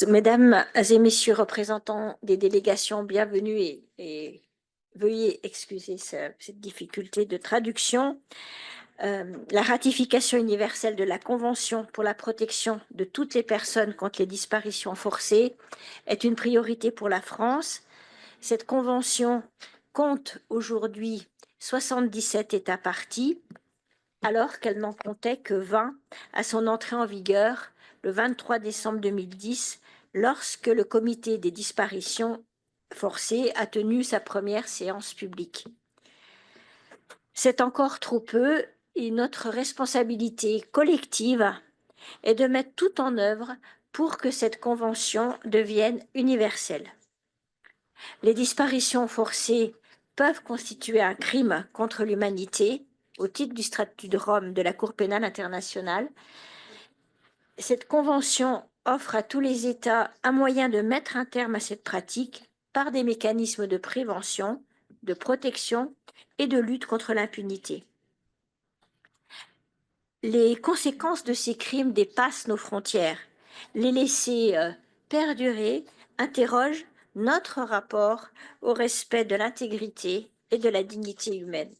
Mesdames et messieurs représentants des délégations, bienvenue et veuillez excuser cette difficulté de traduction. La ratification universelle de la Convention pour la protection de toutes les personnes contre les disparitions forcées est une priorité pour la France. Cette convention compte aujourd'hui 77 États parties, alors qu'elle n'en comptait que 20 à son entrée en vigueur le 23 décembre 2010, lorsque le comité des disparitions forcées a tenu sa première séance publique. C'est encore trop peu et notre responsabilité collective est de mettre tout en œuvre pour que cette convention devienne universelle. Les disparitions forcées peuvent constituer un crime contre l'humanité au titre du statut de Rome de la Cour pénale internationale. Cette convention offre à tous les États un moyen de mettre un terme à cette pratique par des mécanismes de prévention, de protection et de lutte contre l'impunité. Les conséquences de ces crimes dépassent nos frontières. Les laisser perdurer interroge notre rapport au respect de l'intégrité et de la dignité humaine.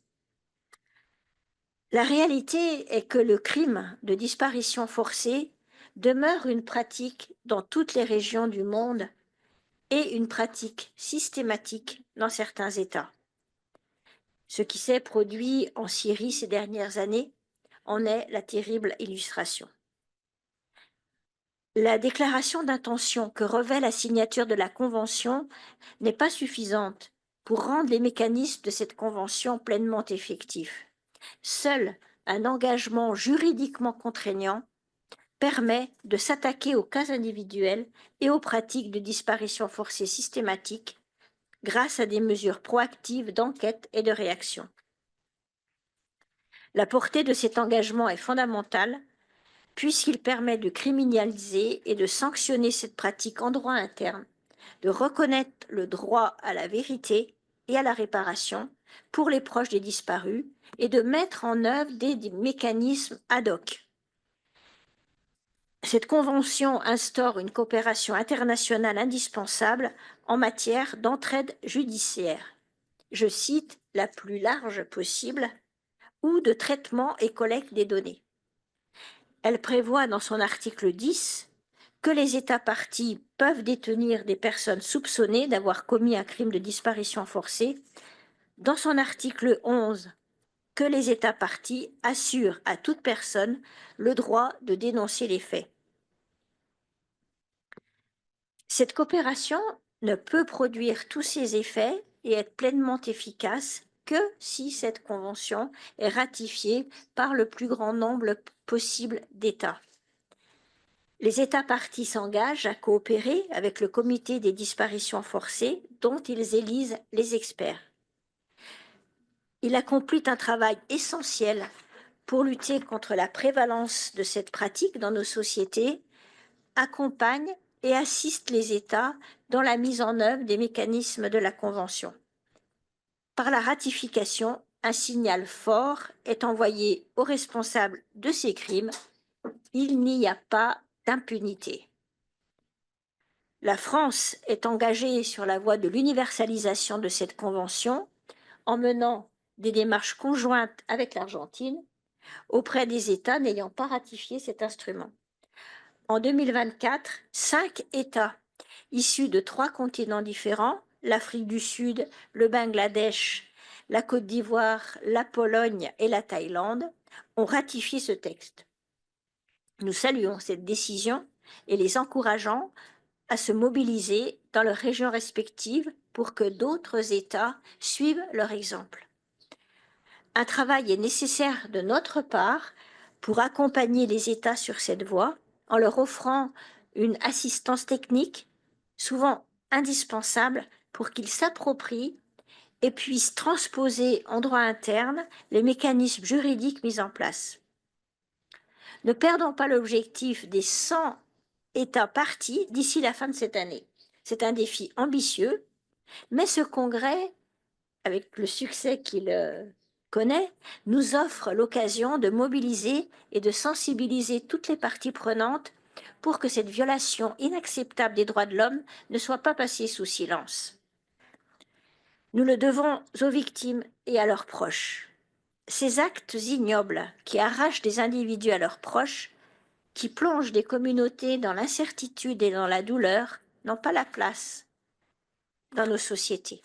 La réalité est que le crime de disparition forcée demeure une pratique dans toutes les régions du monde et une pratique systématique dans certains États. Ce qui s'est produit en Syrie ces dernières années en est la terrible illustration. La déclaration d'intention que revêt la signature de la Convention n'est pas suffisante pour rendre les mécanismes de cette Convention pleinement effectifs. Seul un engagement juridiquement contraignant permet de s'attaquer aux cas individuels et aux pratiques de disparition forcée systématique grâce à des mesures proactives d'enquête et de réaction. La portée de cet engagement est fondamentale puisqu'il permet de criminaliser et de sanctionner cette pratique en droit interne, de reconnaître le droit à la vérité et à la réparation pour les proches des disparus et de mettre en œuvre des mécanismes ad hoc. Cette convention instaure une coopération internationale indispensable en matière d'entraide judiciaire. Je cite, la plus large possible, ou de traitement et collecte des données. Elle prévoit dans son article 10 que les États parties peuvent détenir des personnes soupçonnées d'avoir commis un crime de disparition forcée. Dans son article 11, que les États parties assurent à toute personne le droit de dénoncer les faits. Cette coopération ne peut produire tous ses effets et être pleinement efficace que si cette convention est ratifiée par le plus grand nombre possible d'États. Les États parties s'engagent à coopérer avec le comité des disparitions forcées dont ils élisent les experts. Il accomplit un travail essentiel pour lutter contre la prévalence de cette pratique dans nos sociétés, accompagne et assiste les États dans la mise en œuvre des mécanismes de la Convention. Par la ratification, un signal fort est envoyé aux responsables de ces crimes. Il n'y a pas d'impunité. La France est engagée sur la voie de l'universalisation de cette convention en menant des démarches conjointes avec l'Argentine auprès des États n'ayant pas ratifié cet instrument. En 2024, 5 États issus de 3 continents différents, l'Afrique du Sud, le Bangladesh, la Côte d'Ivoire, la Pologne et la Thaïlande, ont ratifié ce texte. Nous saluons cette décision et les encourageons à se mobiliser dans leurs régions respectives pour que d'autres États suivent leur exemple. Un travail est nécessaire de notre part pour accompagner les États sur cette voie en leur offrant une assistance technique, souvent indispensable pour qu'ils s'approprient et puissent transposer en droit interne les mécanismes juridiques mis en place. Ne perdons pas l'objectif des 100 États parties d'ici la fin de cette année. C'est un défi ambitieux, mais ce congrès, avec le succès qu'il connaît, nous offre l'occasion de mobiliser et de sensibiliser toutes les parties prenantes pour que cette violation inacceptable des droits de l'homme ne soit pas passée sous silence. Nous le devons aux victimes et à leurs proches. Ces actes ignobles qui arrachent des individus à leurs proches, qui plongent des communautés dans l'incertitude et dans la douleur, n'ont pas la place dans nos sociétés.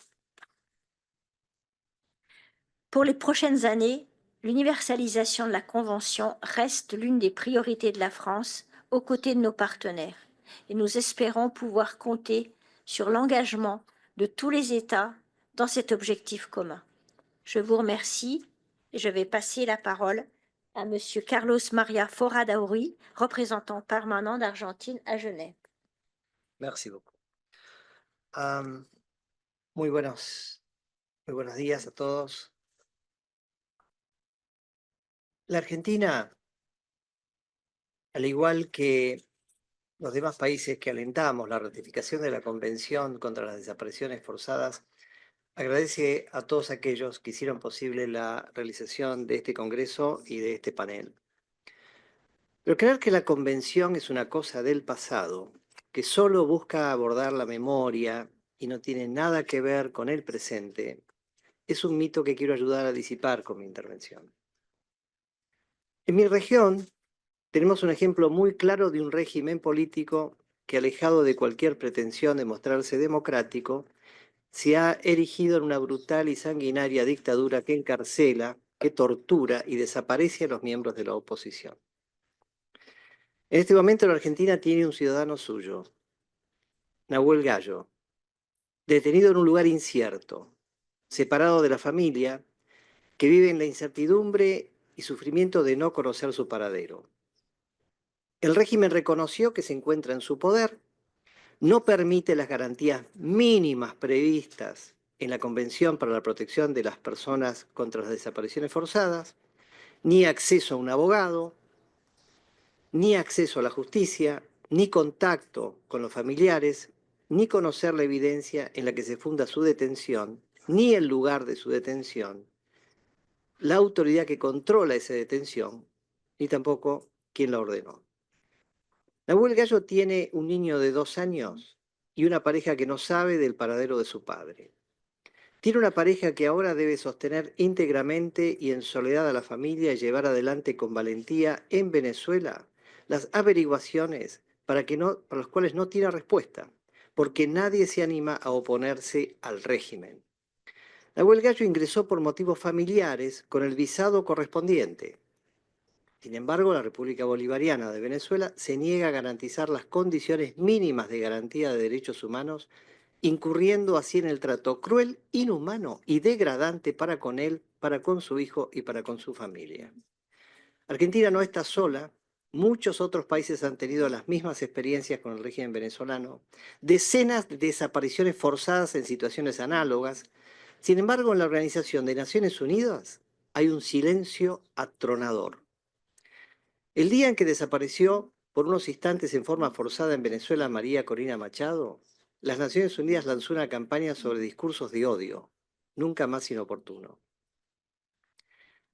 Pour les prochaines années, l'universalisation de la Convention reste l'une des priorités de la France aux côtés de nos partenaires et nous espérons pouvoir compter sur l'engagement de tous les États dans cet objectif commun. Je vous remercie et je vais passer la parole à Monsieur Carlos Maria Fora Dauri, représentant permanent d'Argentine à Genève. Merci beaucoup. Muy buenos días a todos. La Argentina, al igual que los demás países que alentamos la ratificación de la Convención contra las Desapariciones Forzadas, agradece a todos aquellos que hicieron posible la realización de este Congreso y de este panel. Pero creer que la Convención es una cosa del pasado, que solo busca abordar la memoria y no tiene nada que ver con el presente, es un mito que quiero ayudar a disipar con mi intervención. En mi región tenemos un ejemplo muy claro de un régimen político que, alejado de cualquier pretensión de mostrarse democrático, se ha erigido en una brutal y sanguinaria dictadura que encarcela, que tortura y desaparece a los miembros de la oposición. En este momento la Argentina tiene un ciudadano suyo, Nahuel Gallo, detenido en un lugar incierto, separado de la familia, que vive en la incertidumbre y sufrimiento de no conocer su paradero. El régimen reconoció que se encuentra en su poder, no permite las garantías mínimas previstas en la Convención para la Protección de las Personas contra las Desapariciones Forzadas, ni acceso a un abogado, ni acceso a la justicia, ni contacto con los familiares, ni conocer la evidencia en la que se funda su detención, ni el lugar de su detención, la autoridad que controla esa detención, ni tampoco quien la ordenó. Nahuel Gallo tiene un niño de 2 años y una pareja que no sabe del paradero de su padre. Tiene una pareja que ahora debe sostener íntegramente y en soledad a la familia y llevar adelante con valentía en Venezuela las averiguaciones para las cuales no tiene respuesta, porque nadie se anima a oponerse al régimen. Nahuel Gallo ingresó por motivos familiares con el visado correspondiente. Sin embargo, la República Bolivariana de Venezuela se niega a garantizar las condiciones mínimas de garantía de derechos humanos, incurriendo así en el trato cruel, inhumano y degradante para con él, para con su hijo y para con su familia. Argentina no está sola. Muchos otros países han tenido las mismas experiencias con el régimen venezolano, decenas de desapariciones forzadas en situaciones análogas. Sin embargo, en la Organización de Naciones Unidas hay un silencio atronador. El día en que desapareció por unos instantes en forma forzada en Venezuela María Corina Machado, las Naciones Unidas lanzó una campaña sobre discursos de odio, nunca más inoportuno.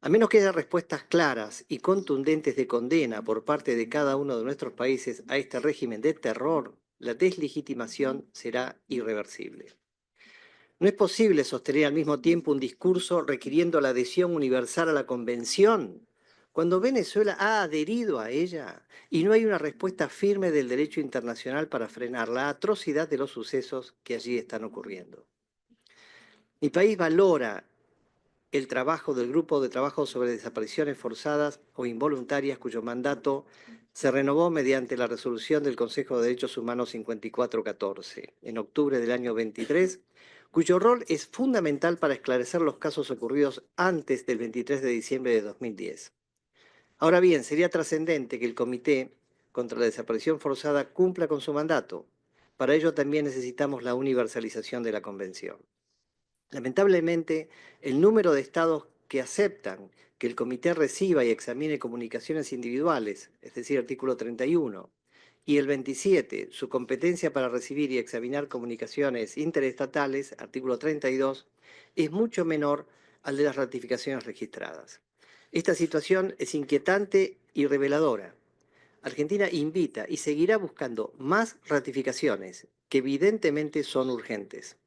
A menos que haya respuestas claras y contundentes de condena por parte de cada uno de nuestros países a este régimen de terror, la deslegitimación será irreversible. No es posible sostener al mismo tiempo un discurso requiriendo la adhesión universal a la Convención, cuando Venezuela ha adherido a ella y no hay una respuesta firme del derecho internacional para frenar la atrocidad de los sucesos que allí están ocurriendo. Mi país valora el trabajo del Grupo de Trabajo sobre Desapariciones Forzadas o Involuntarias, cuyo mandato se renovó mediante la resolución del Consejo de Derechos Humanos 5414 en octubre del año 23, cuyo rol es fundamental para esclarecer los casos ocurridos antes del 23 de diciembre de 2010. Ahora bien, sería trascendente que el Comité contra la Desaparición Forzada cumpla con su mandato. Para ello también necesitamos la universalización de la Convención. Lamentablemente, el número de estados que aceptan que el comité reciba y examine comunicaciones individuales, es decir, artículo 31, y el 27, su competencia para recibir y examinar comunicaciones interestatales, artículo 32, es mucho menor al de las ratificaciones registradas. Esta situación es inquietante y reveladora. Argentina invita y seguirá buscando más ratificaciones que evidentemente son urgentes.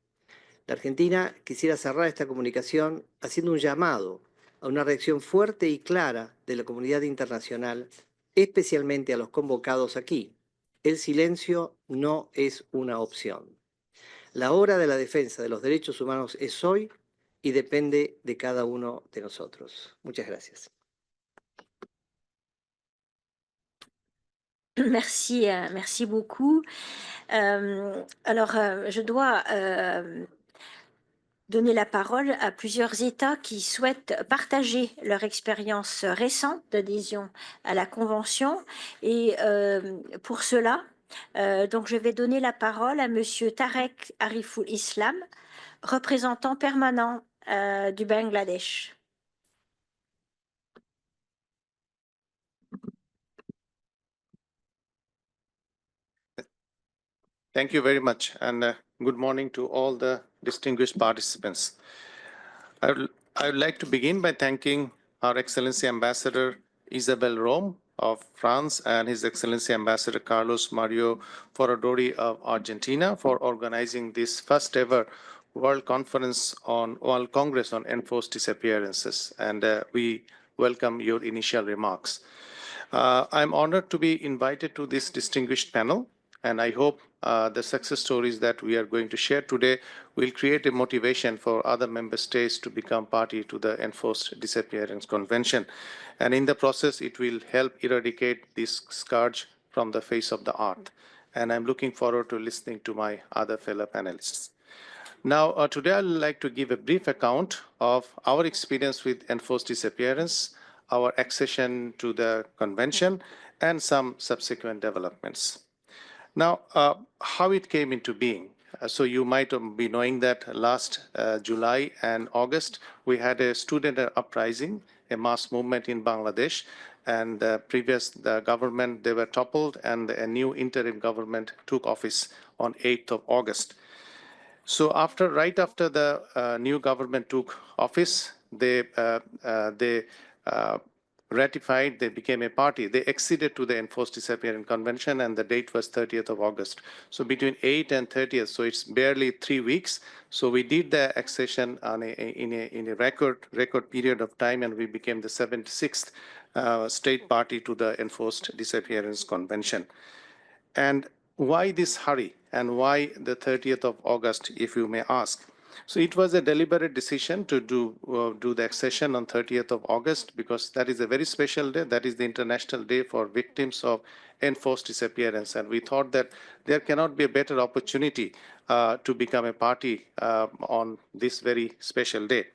La Argentina quisiera cerrar esta comunicación haciendo un llamado a una reacción fuerte y clara de la comunidad internacional, especialmente a los convocados aquí. El silencio no es una opción. La hora de la defensa de los derechos humanos es hoy y depende de cada uno de nosotros. Muchas gracias. Merci, merci beaucoup. Je dois donner la parole à plusieurs États qui souhaitent partager leur expérience récente d'adhésion à la Convention. Et pour cela, donc je vais donner la parole à Monsieur Tarek Ariful Islam, représentant permanent du Bangladesh. Thank you very much, and good morning to all the distinguished participants. I would like to begin by thanking Our Excellency Ambassador Isabel Rome of France and His Excellency Ambassador Carlos Mario Foradori of Argentina for organizing this first ever World Congress on Enforced Disappearances, and we welcome your initial remarks. I'm honored to be invited to this distinguished panel, and I hope the success stories that we are going to share today will create a motivation for other member states to become party to the Enforced Disappearance Convention. And in the process, it will help eradicate this scourge from the face of the earth. And I'm looking forward to listening to my other fellow panelists. Now, today I'd like to give a brief account of our experience with enforced disappearance, our accession to the convention, and some subsequent developments. Now, how it came into being. So you might be knowing that last July and August, we had a student uprising, a mass movement in Bangladesh, and the government, they were toppled, and a new interim government took office on 8th of August. So right after the new government took office, they ratified, they became a party. They acceded to the Enforced Disappearance Convention, and the date was 30th of August. So between 8th and 30th, so it's barely 3 weeks. So we did the accession in a record period of time, and we became the 76th state party to the Enforced Disappearance Convention. And why this hurry, and why the 30th of August, if you may ask? So it was a deliberate decision to do the accession on 30th of August, because that is a very special day. That is the International Day for Victims of Enforced Disappearance. And we thought that there cannot be a better opportunity to become a party on this very special day.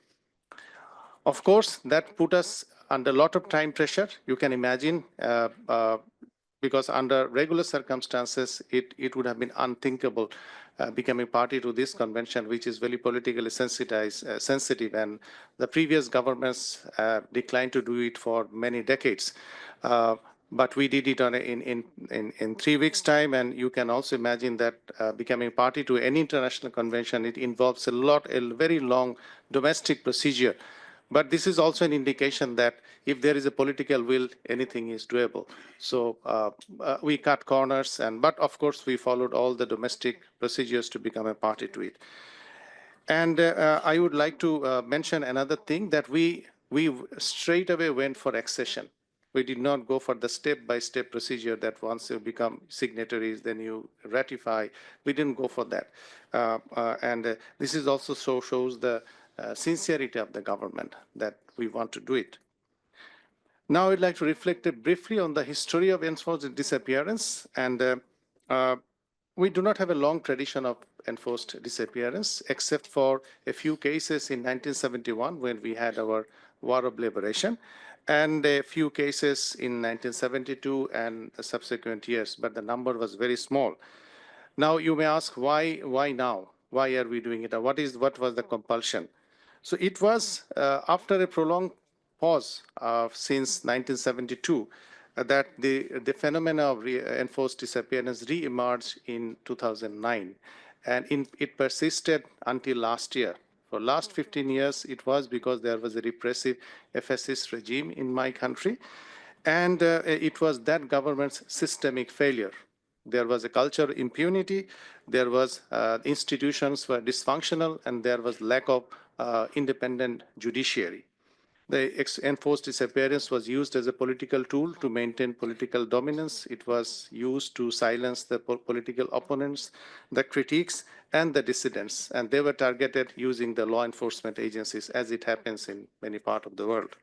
Of course, that put us under a lot of time pressure. You can imagine, because under regular circumstances, it would have been unthinkable becoming party to this convention, which is very politically sensitive, and the previous governments declined to do it for many decades. But we did it in 3 weeks' time, and you can also imagine that becoming party to any international convention, it involves a very long domestic procedure. But this is also an indication that if there is a political will, anything is doable. So we cut corners, but of course we followed all the domestic procedures to become a party to it. And I would like to mention another thing, that we straight away went for accession. We did not go for the step-by-step procedure that once you become signatories, then you ratify. We didn't go for that. This is also shows the sincerity of the government that we want to do it. Now I'd like to reflect briefly on the history of enforced disappearance. And we do not have a long tradition of enforced disappearance, except for a few cases in 1971 when we had our War of Liberation, and a few cases in 1972 and the subsequent years, but the number was very small. Now you may ask, why now? Why are we doing it? What was the compulsion? So it was after a prolonged pause since 1972 that the phenomena of enforced disappearance re-emerged in 2009. And it persisted until last year. For last 15 years, it was because there was a repressive fascist regime in my country. And it was that government's systemic failure. There was a culture of impunity, there was institutions were dysfunctional, and there was lack of independent judiciary. The enforced disappearance was used as a political tool to maintain political dominance. It was used to silence the political opponents, the critics, and the dissidents. And they were targeted using the law enforcement agencies, as it happens in many parts of the world.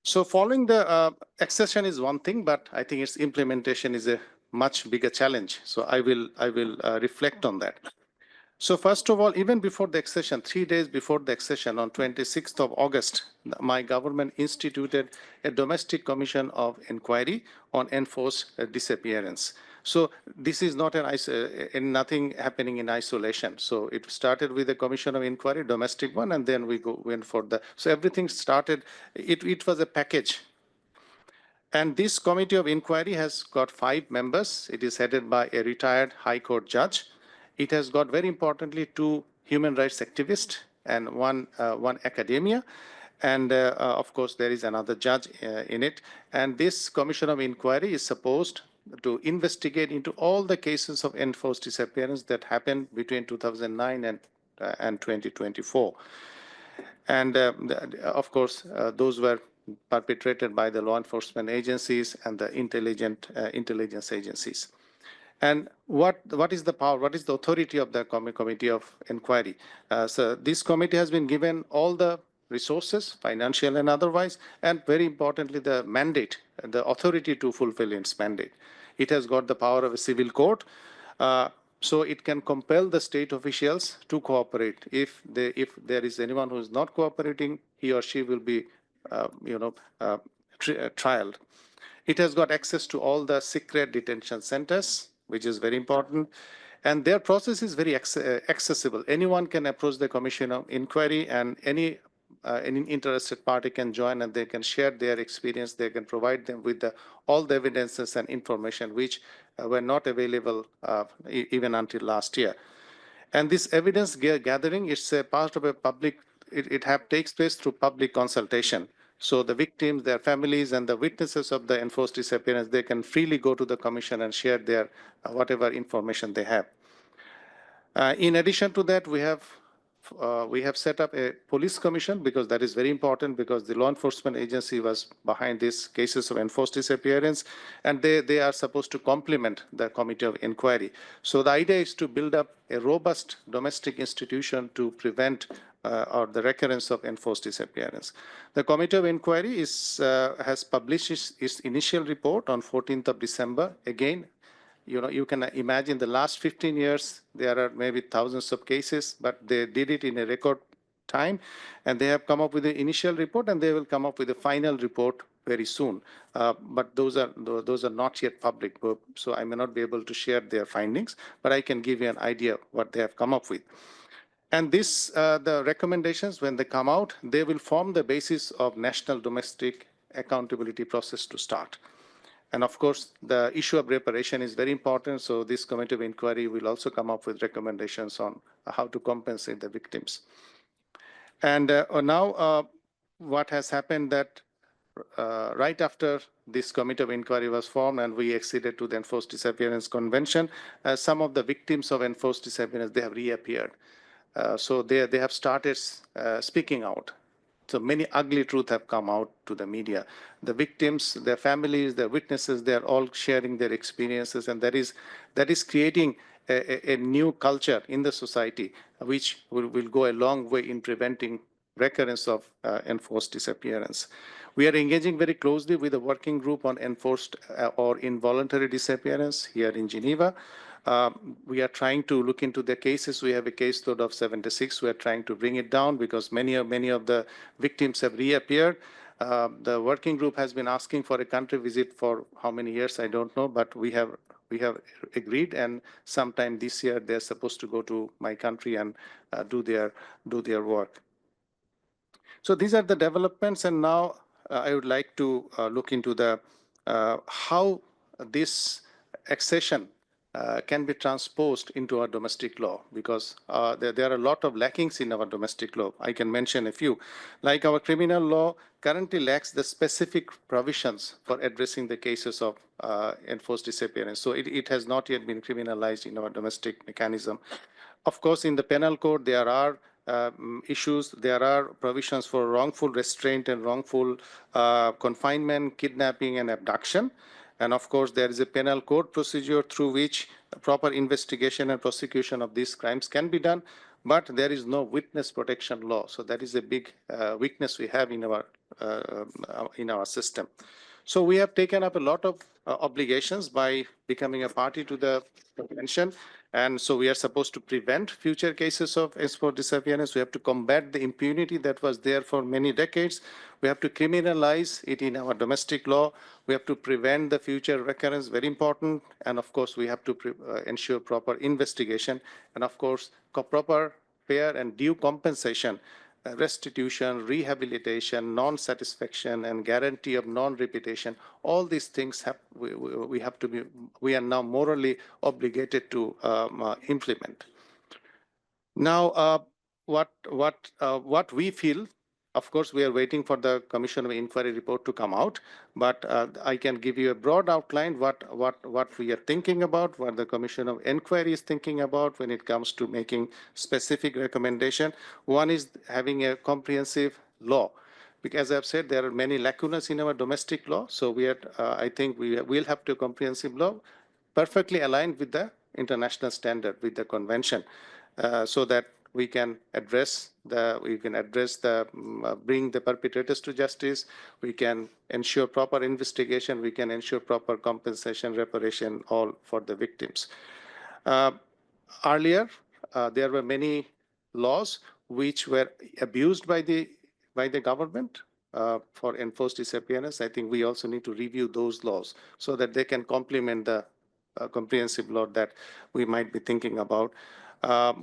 So following the accession is one thing, but I think its implementation is a much bigger challenge. So I will reflect on that. So first of all, even before the accession, 3 days before the accession, on 26th of August, my government instituted a domestic commission of inquiry on enforced disappearance. So this is not nothing happening in isolation. So it started with a commission of inquiry, domestic one, and then we went for the, so everything started, it was a package. And this committee of inquiry has got 5 members. It is headed by a retired High Court judge. It has got, very importantly, 2 human rights activists and one academia. And of course, there is another judge in it. And this commission of inquiry is supposed to investigate into all the cases of enforced disappearance that happened between 2009 and 2024. And of course, those were perpetrated by the law enforcement agencies and the intelligence agencies. And what is the power, what is the authority of the committee of inquiry? So this committee has been given all the resources, financial and otherwise, and very importantly, the mandate, the authority to fulfill its mandate. It has got the power of a civil court. So it can compel the state officials to cooperate. If there is anyone who is not cooperating, he or she will be, trialed. It has got access to all the secret detention centers, which is very important. And their process is very accessible. Anyone can approach the commission of inquiry, and any interested party can join, and they can share their experience. They can provide them with all the evidences and information which were not available even until last year. And this evidence gathering is a part of a public, it takes place through public consultation. So the victims, their families, and the witnesses of the enforced disappearance, they can freely go to the commission and share their whatever information they have. In addition to that, we have set up a police commission, because that is very important, because the law enforcement agency was behind these cases of enforced disappearance, and they are supposed to complement the committee of inquiry. So the idea is to build up a robust domestic institution to prevent or the recurrence of enforced disappearance. The committee of inquiry has published its initial report on 14th of December. Again, you can imagine the last 15 years, there are maybe thousands of cases, but they did it in a record time, and they have come up with the initial report, and they will come up with the final report very soon. But those are not yet public, so I may not be able to share their findings, but I can give you an idea what they have come up with. And the recommendations, when they come out, they will form the basis of national domestic accountability process to start. And of course, the issue of reparation is very important. So this committee of inquiry will also come up with recommendations on how to compensate the victims. And now what has happened that right after this committee of inquiry was formed and we acceded to the Enforced Disappearance Convention, some of the victims of enforced disappearance, they have reappeared. So they have started speaking out. So many ugly truths have come out to the media. The victims, their families, their witnesses, they are all sharing their experiences, and that is creating a new culture in the society, which will go a long way in preventing recurrence of enforced disappearance. We are engaging very closely with the working group on enforced or involuntary disappearance here in Geneva. We are trying to look into the cases. We have a caseload of 76. We are trying to bring it down because many of the victims have reappeared. The working group has been asking for a country visit for how many years, I don't know, but we have agreed, and sometime this year they're supposed to go to my country and do their work. So these are the developments, and now I would like to look into the how this accession can be transposed into our domestic law, because there are a lot of lackings in our domestic law. I can mention a few. Like our criminal law currently lacks the specific provisions for addressing the cases of enforced disappearance. So it has not yet been criminalized in our domestic mechanism. Of course, in the penal code, there are issues. There are provisions for wrongful restraint and wrongful confinement, kidnapping, and abduction. And of course, there is a penal code procedure through which proper investigation and prosecution of these crimes can be done, but there is no witness protection law. So that is a big weakness we have in our system. So we have taken up a lot of obligations by becoming a party to the convention. And so we are supposed to prevent future cases of enforced disappearance. We have to combat the impunity that was there for many decades. We have to criminalize it in our domestic law. We have to prevent the future recurrence, very important. And of course, we have to ensure proper investigation. And of course, proper, fair, and due compensation, restitution, rehabilitation, non-satisfaction, and guarantee of non-repetition. All these things we are now morally obligated to implement. Now, what we feel, of course, we are waiting for the Commission of Inquiry report to come out, but I can give you a broad outline what we are thinking about, what the Commission of Inquiry is thinking about when it comes to making specific recommendation. One is having a comprehensive law. Because as I've said, there are many lacunas in our domestic law. So I think we will have to comprehensive law perfectly aligned with the international standard, with the convention, so that we can bring the perpetrators to justice. We can ensure proper investigation. We can ensure proper compensation, reparation, all for the victims. Earlier, there were many laws which were abused by the government for enforced disappearance. I think we also need to review those laws so that they can complement the comprehensive law that we might be thinking about.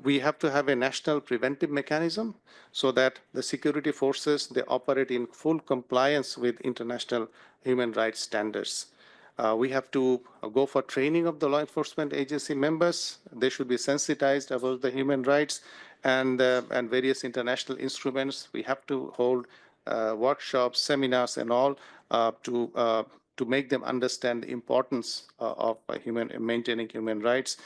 We have to have a national preventive mechanism so that the security forces, they operate in full compliance with international human rights standards. We have to go for training of the law enforcement agency members. They should be sensitized about the human rights and various international instruments. We have to hold workshops, seminars, and all to make them understand the importance of maintaining human rights.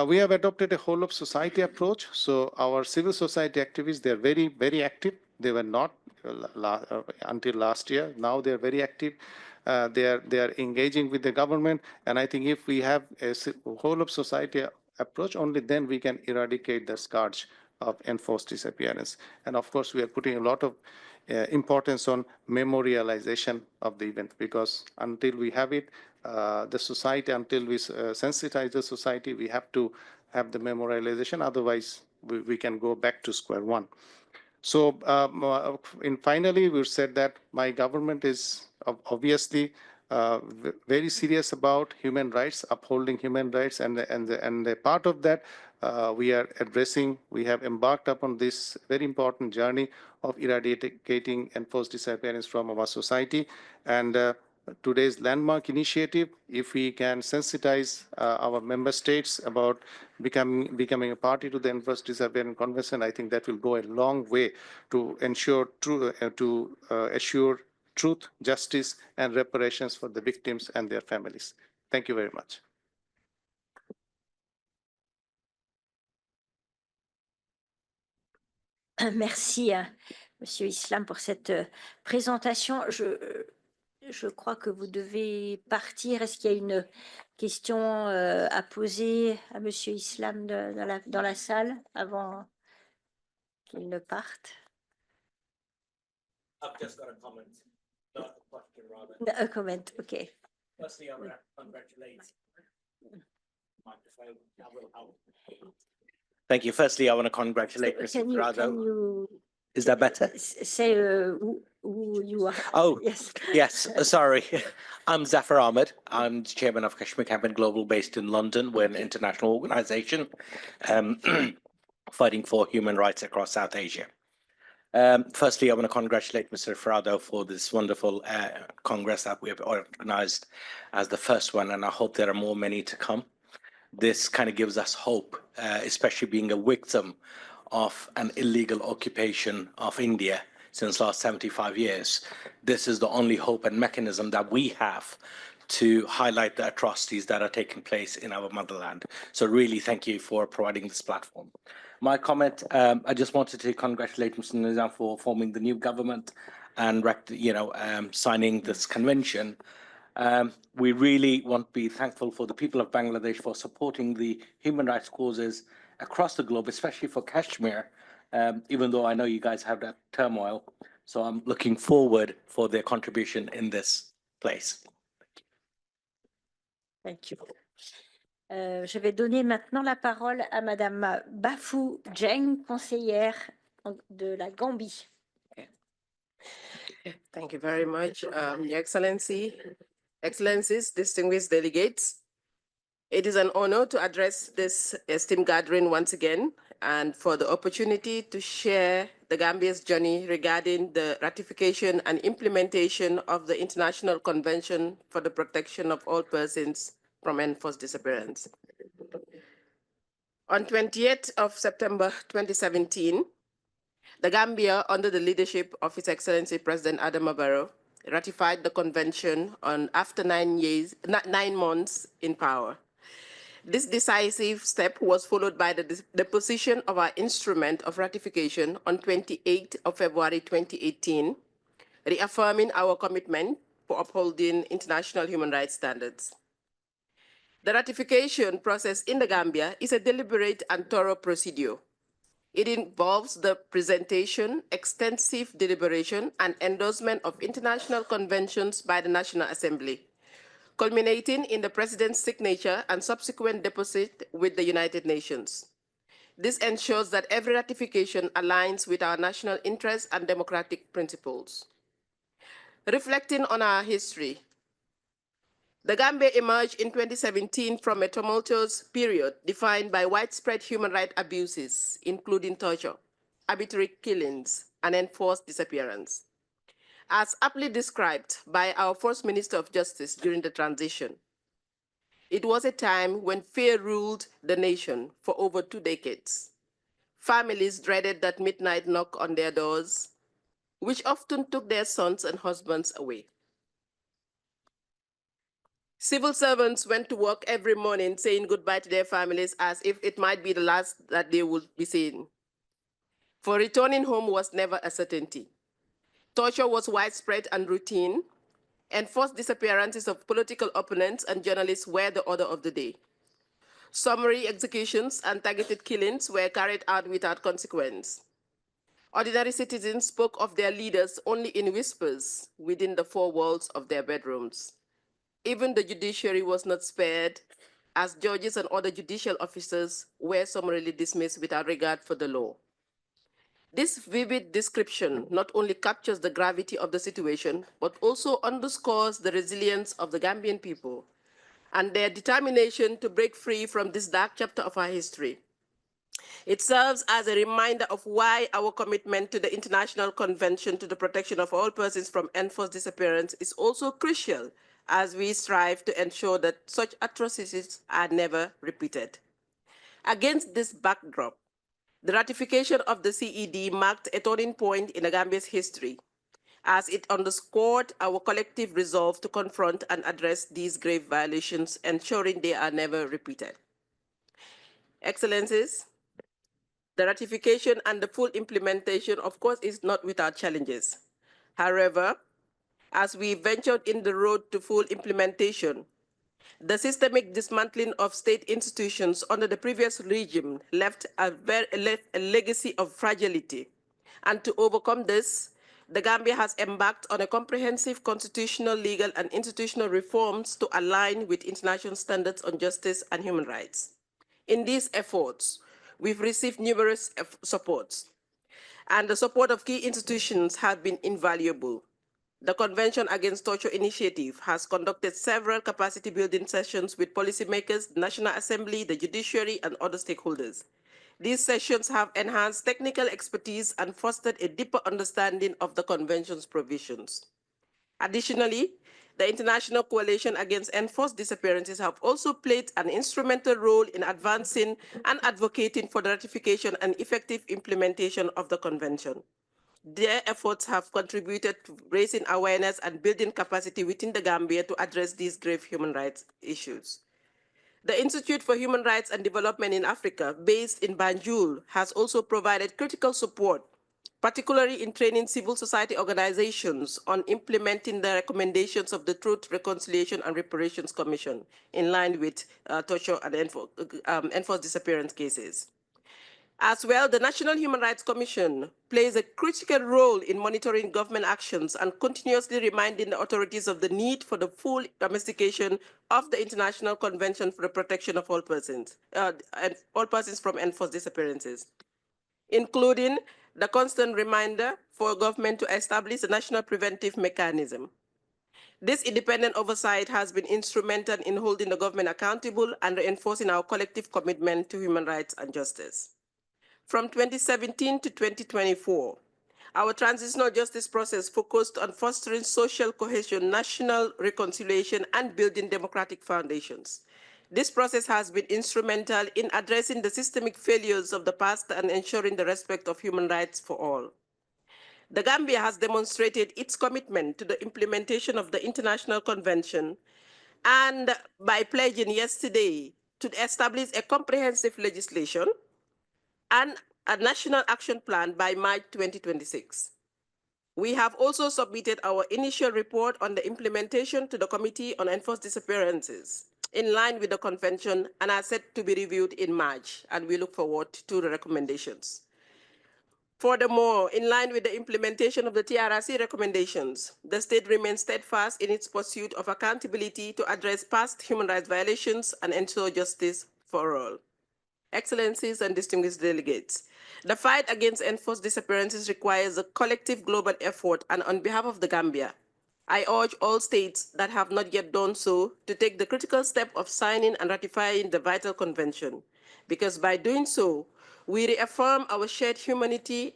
We have adopted a whole of society approach. So our civil society activists, they're very, very active. They were not until last year. Now they're very active. They are engaging with the government. And I think if we have a whole of society approach, only then we can eradicate the scourge of enforced disappearance. And of course, we are putting a lot of importance on memorialization of the event, because until we have it, the society, until we sensitize the society, we have to have the memorialization. Otherwise, we can go back to square one. So finally, we've said that my government is obviously very serious about human rights, upholding human rights, and a part of that we have embarked upon this very important journey of eradicating enforced disappearance from our society. And today's landmark initiative, if we can sensitize our member states about becoming a party to the Enforced Disappearance Convention, I think that will go a long way to ensure assure truth, justice, and reparations for the victims and their families. Thank you very much. Merci, Monsieur Islam, pour cette présentation. Je crois que vous devez partir. Est-ce qu'il y a une question à poser à Monsieur Islam dans la salle avant qu'il ne parte? I've just got a comment, not a question, rather. A comment, okay. Firstly, I want to congratulate. Microphone, I will help. Thank you. Firstly, I want to congratulate Mr. Ferrado. Is that better? Say who you are. Oh, yes. Sorry. I'm Zafar Ahmed. I'm chairman of Kashmir Campaign Global, based in London. We're an international organization fighting for human rights across South Asia. Firstly, I want to congratulate Mr. Ferrado for this wonderful Congress that we have organized as the first one, and I hope there are many to come. this kind of gives us hope, especially being a victim of an illegal occupation of India since last 75 years. This is the only hope and mechanism that we have to highlight the atrocities that are taking place in our motherland. So really, thank you for providing this platform. My comment, I just wanted to congratulate Mr. Nizam for forming the new government and signing this convention. We really want to be thankful for the people of Bangladesh for supporting the human rights causes across the globe, especially for Kashmir, even though I know you guys have that turmoil. So I'm looking forward for their contribution in this place. Thank you. Je vais donner maintenant la parole à Madame Bafou Dieng, conseillère de la Gambie. Thank you very much, Your Excellency, Excellencies, distinguished delegates. It is an honor to address this esteemed gathering once again and for the opportunity to share the Gambia's journey regarding the ratification and implementation of the International Convention for the Protection of All Persons from Enforced Disappearance. On 28th of September 2017, the Gambia, under the leadership of His Excellency President Adama Barrow, ratified the convention after 9 months in power. This decisive step was followed by the deposition of our instrument of ratification on 28th of February 2018, reaffirming our commitment for upholding international human rights standards. The ratification process in the Gambia is a deliberate and thorough procedure. It involves the presentation, extensive deliberation, and endorsement of international conventions by the National Assembly, culminating in the President's signature and subsequent deposit with the United Nations. This ensures that every ratification aligns with our national interests and democratic principles. Reflecting on our history, the Gambia emerged in 2017 from a tumultuous period defined by widespread human rights abuses, including torture, arbitrary killings, and enforced disappearance. As aptly described by our First Minister of Justice during the transition, it was a time when fear ruled the nation for over 2 decades. Families dreaded that midnight knock on their doors, which often took their sons and husbands away. Civil servants went to work every morning saying goodbye to their families as if it might be the last that they would be seen. For returning home was never a certainty. Torture was widespread and routine. Enforced disappearances of political opponents and journalists were the order of the day. Summary executions and targeted killings were carried out without consequence. Ordinary citizens spoke of their leaders only in whispers within the 4 walls of their bedrooms. Even the judiciary was not spared, as judges and other judicial officers were summarily dismissed without regard for the law. This vivid description not only captures the gravity of the situation, but also underscores the resilience of the Gambian people and their determination to break free from this dark chapter of our history. It serves as a reminder of why our commitment to the International Convention to the Protection of All Persons from Enforced Disappearance is also crucial as we strive to ensure that such atrocities are never repeated. Against this backdrop, the ratification of the CED marked a turning point in the Gambia's history, as it underscored our collective resolve to confront and address these grave violations, ensuring they are never repeated. Excellencies, the ratification and the full implementation, of course, is not without challenges. However, as we ventured in the road to full implementation, the systemic dismantling of state institutions under the previous regime left a legacy of fragility. And to overcome this, the Gambia has embarked on a comprehensive constitutional, legal, and institutional reforms to align with international standards on justice and human rights. In these efforts, we've received numerous supports, and the support of key institutions has been invaluable. The Convention Against Torture Initiative has conducted several capacity building sessions with policymakers, the National Assembly, the judiciary, and other stakeholders. These sessions have enhanced technical expertise and fostered a deeper understanding of the Convention's provisions. Additionally, the International Coalition Against Enforced Disappearances have also played an instrumental role in advancing and advocating for the ratification and effective implementation of the Convention. Their efforts have contributed to raising awareness and building capacity within the Gambia to address these grave human rights issues. The Institute for Human Rights and Development in Africa, based in Banjul, has also provided critical support, particularly in training civil society organizations on implementing the recommendations of the Truth, Reconciliation and Reparations Commission in line with torture and enforced disappearance cases. As well, the National Human Rights Commission plays a critical role in monitoring government actions and continuously reminding the authorities of the need for the full domestication of the International Convention for the Protection of all persons from enforced disappearances, including the constant reminder for government to establish a national preventive mechanism. This independent oversight has been instrumental in holding the government accountable and reinforcing our collective commitment to human rights and justice. From 2017 to 2024, our transitional justice process focused on fostering social cohesion, national reconciliation, and building democratic foundations. This process has been instrumental in addressing the systemic failures of the past and ensuring the respect of human rights for all. The Gambia has demonstrated its commitment to the implementation of the International Convention and by pledging yesterday to establish a comprehensive legislation and a national action plan by March 2026. We have also submitted our initial report on the implementation to the Committee on Enforced Disappearances in line with the convention and are set to be reviewed in March, and we look forward to the recommendations. Furthermore, in line with the implementation of the TRRC recommendations, the state remains steadfast in its pursuit of accountability to address past human rights violations and ensure justice for all. Excellencies and distinguished delegates, the fight against enforced disappearances requires a collective global effort, and on behalf of the Gambia, I urge all states that have not yet done so to take the critical step of signing and ratifying the vital convention, because by doing so, we reaffirm our shared humanity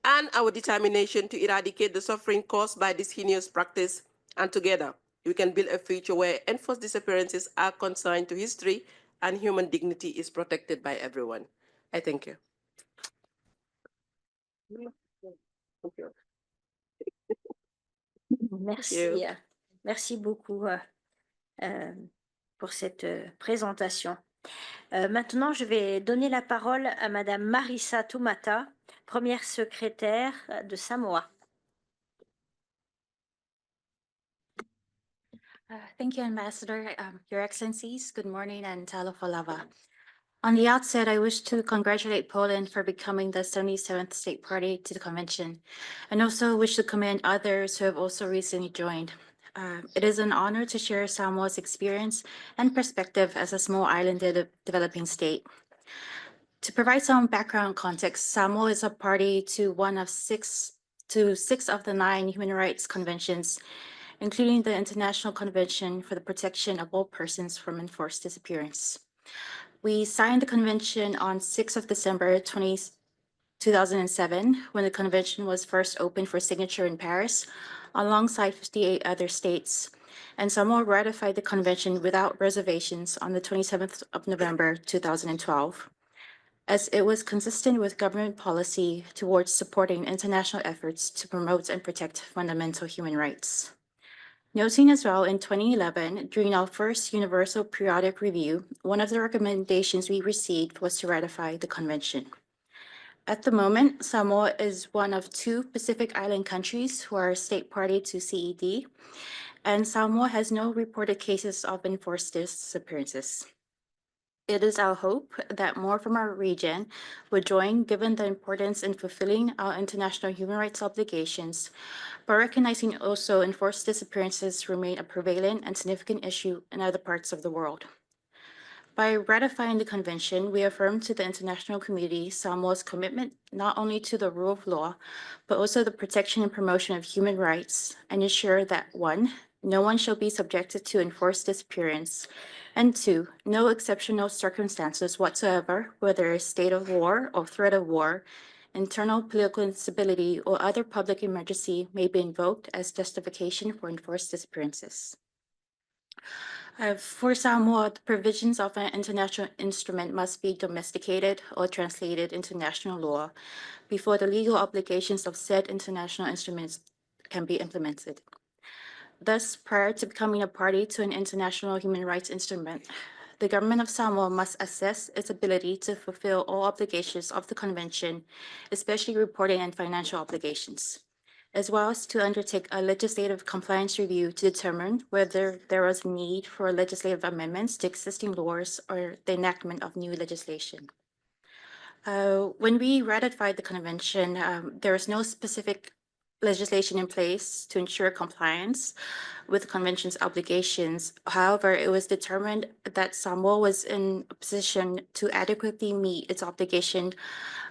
and our determination to eradicate the suffering caused by this heinous practice, and together, we can build a future where enforced disappearances are consigned to history and human dignity is protected by everyone. I thank you. Merci. Merci beaucoup pour cette présentation. Maintenant, je vais donner la parole à Madame Marissa Tumata, première secrétaire de Samoa. Thank you, Ambassador. Your Excellencies, good morning and talofa lava. On the outset, I wish to congratulate Poland for becoming the 77th state party to the convention, and also wish to commend others who have also recently joined. It is an honor to share Samoa's experience and perspective as a small island developing state. To provide some background context, Samoa is a party to six of the 9 human rights conventions, including the International Convention for the Protection of All Persons from Enforced Disappearance. We signed the convention on 6th of December 2007, when the convention was first opened for signature in Paris, alongside 58 other states, and Samoa ratified the convention without reservations on the 27th of November 2012, as it was consistent with government policy towards supporting international efforts to promote and protect fundamental human rights. Noting as well, in 2011, during our first Universal Periodic Review, one of the recommendations we received was to ratify the convention. At the moment, Samoa is one of 2 Pacific Island countries who are a state party to CEDI, and Samoa has no reported cases of enforced disappearances. It is our hope that more from our region would join, given the importance in fulfilling our international human rights obligations, but recognizing also enforced disappearances remain a prevalent and significant issue in other parts of the world. By ratifying the convention, we affirm to the international community Samoa's commitment not only to the rule of law, but also the protection and promotion of human rights, and ensure that 1, no one shall be subjected to enforced disappearance, and 2, no exceptional circumstances whatsoever, whether a state of war or threat of war, internal political instability, or other public emergency may be invoked as justification for enforced disappearances. For Samoa, the provisions of an international instrument must be domesticated or translated into national law before the legal obligations of said international instruments can be implemented. Thus, prior to becoming a party to an international human rights instrument, the government of Samoa must assess its ability to fulfill all obligations of the convention, especially reporting and financial obligations, as well as to undertake a legislative compliance review to determine whether there was a need for legislative amendments to existing laws or the enactment of new legislation. When we ratified the convention, there was no specific legislation in place to ensure compliance with the convention's obligations. However, it was determined that Samoa was in a position to adequately meet its obligation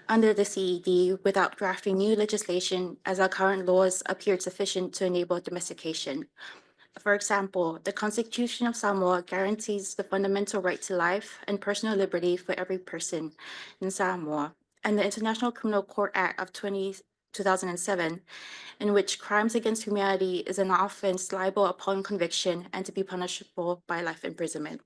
under the CEDI without drafting new legislation, as our current laws appeared sufficient to enable domestication. For example, the Constitution of Samoa guarantees the fundamental right to life and personal liberty for every person in Samoa, and the International Criminal Court Act of 2007, in which crimes against humanity is an offense liable upon conviction and to be punishable by life imprisonment.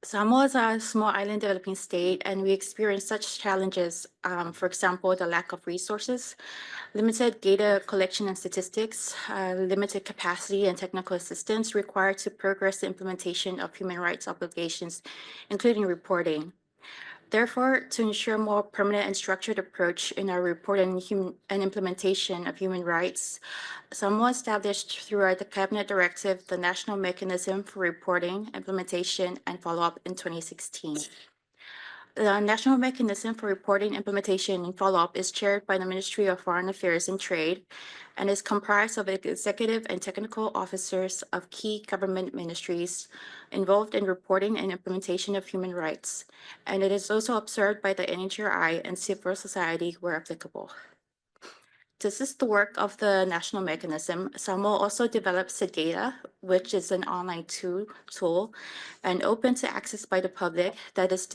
Samoa is a small island developing state, and we experience such challenges, for example, the lack of resources, limited data collection and statistics, limited capacity and technical assistance required to progress the implementation of human rights obligations, including reporting. Therefore, to ensure a more permanent and structured approach in our reporting and implementation of human rights, Samoa established through the Cabinet Directive the National Mechanism for Reporting, Implementation, and Follow-up in 2016. The National Mechanism for Reporting, Implementation, and Follow-up is chaired by the Ministry of Foreign Affairs and Trade and is comprised of executive and technical officers of key government ministries involved in reporting and implementation of human rights, and it is also observed by the NHRI and civil society where applicable. To assist the work of the national mechanism, Samoa also developed CEDI, which is an online tool and open to access by the public that is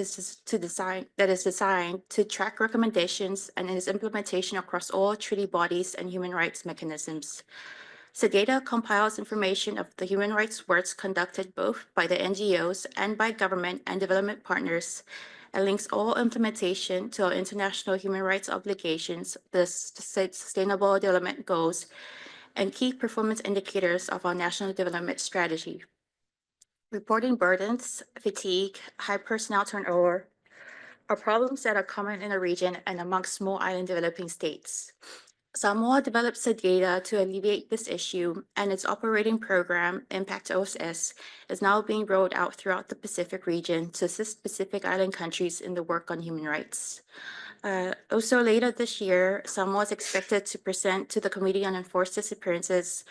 designed to track recommendations and its implementation across all treaty bodies and human rights mechanisms. CEDI compiles information of the human rights works conducted both by the NGOs and by government and development partners, and links all implementation to our international human rights obligations, the Sustainable Development Goals, and key performance indicators of our national development strategy. Reporting burdens, fatigue, high personnel turnover are problems that are common in the region and among small island developing states. Samoa developed CEDI to alleviate this issue, and its operating program, Impact OSS, is now being rolled out throughout the Pacific region to assist Pacific Island countries in the work on human rights. Also later this year, Samoa is expected to present to the Committee on Enforced Disappearances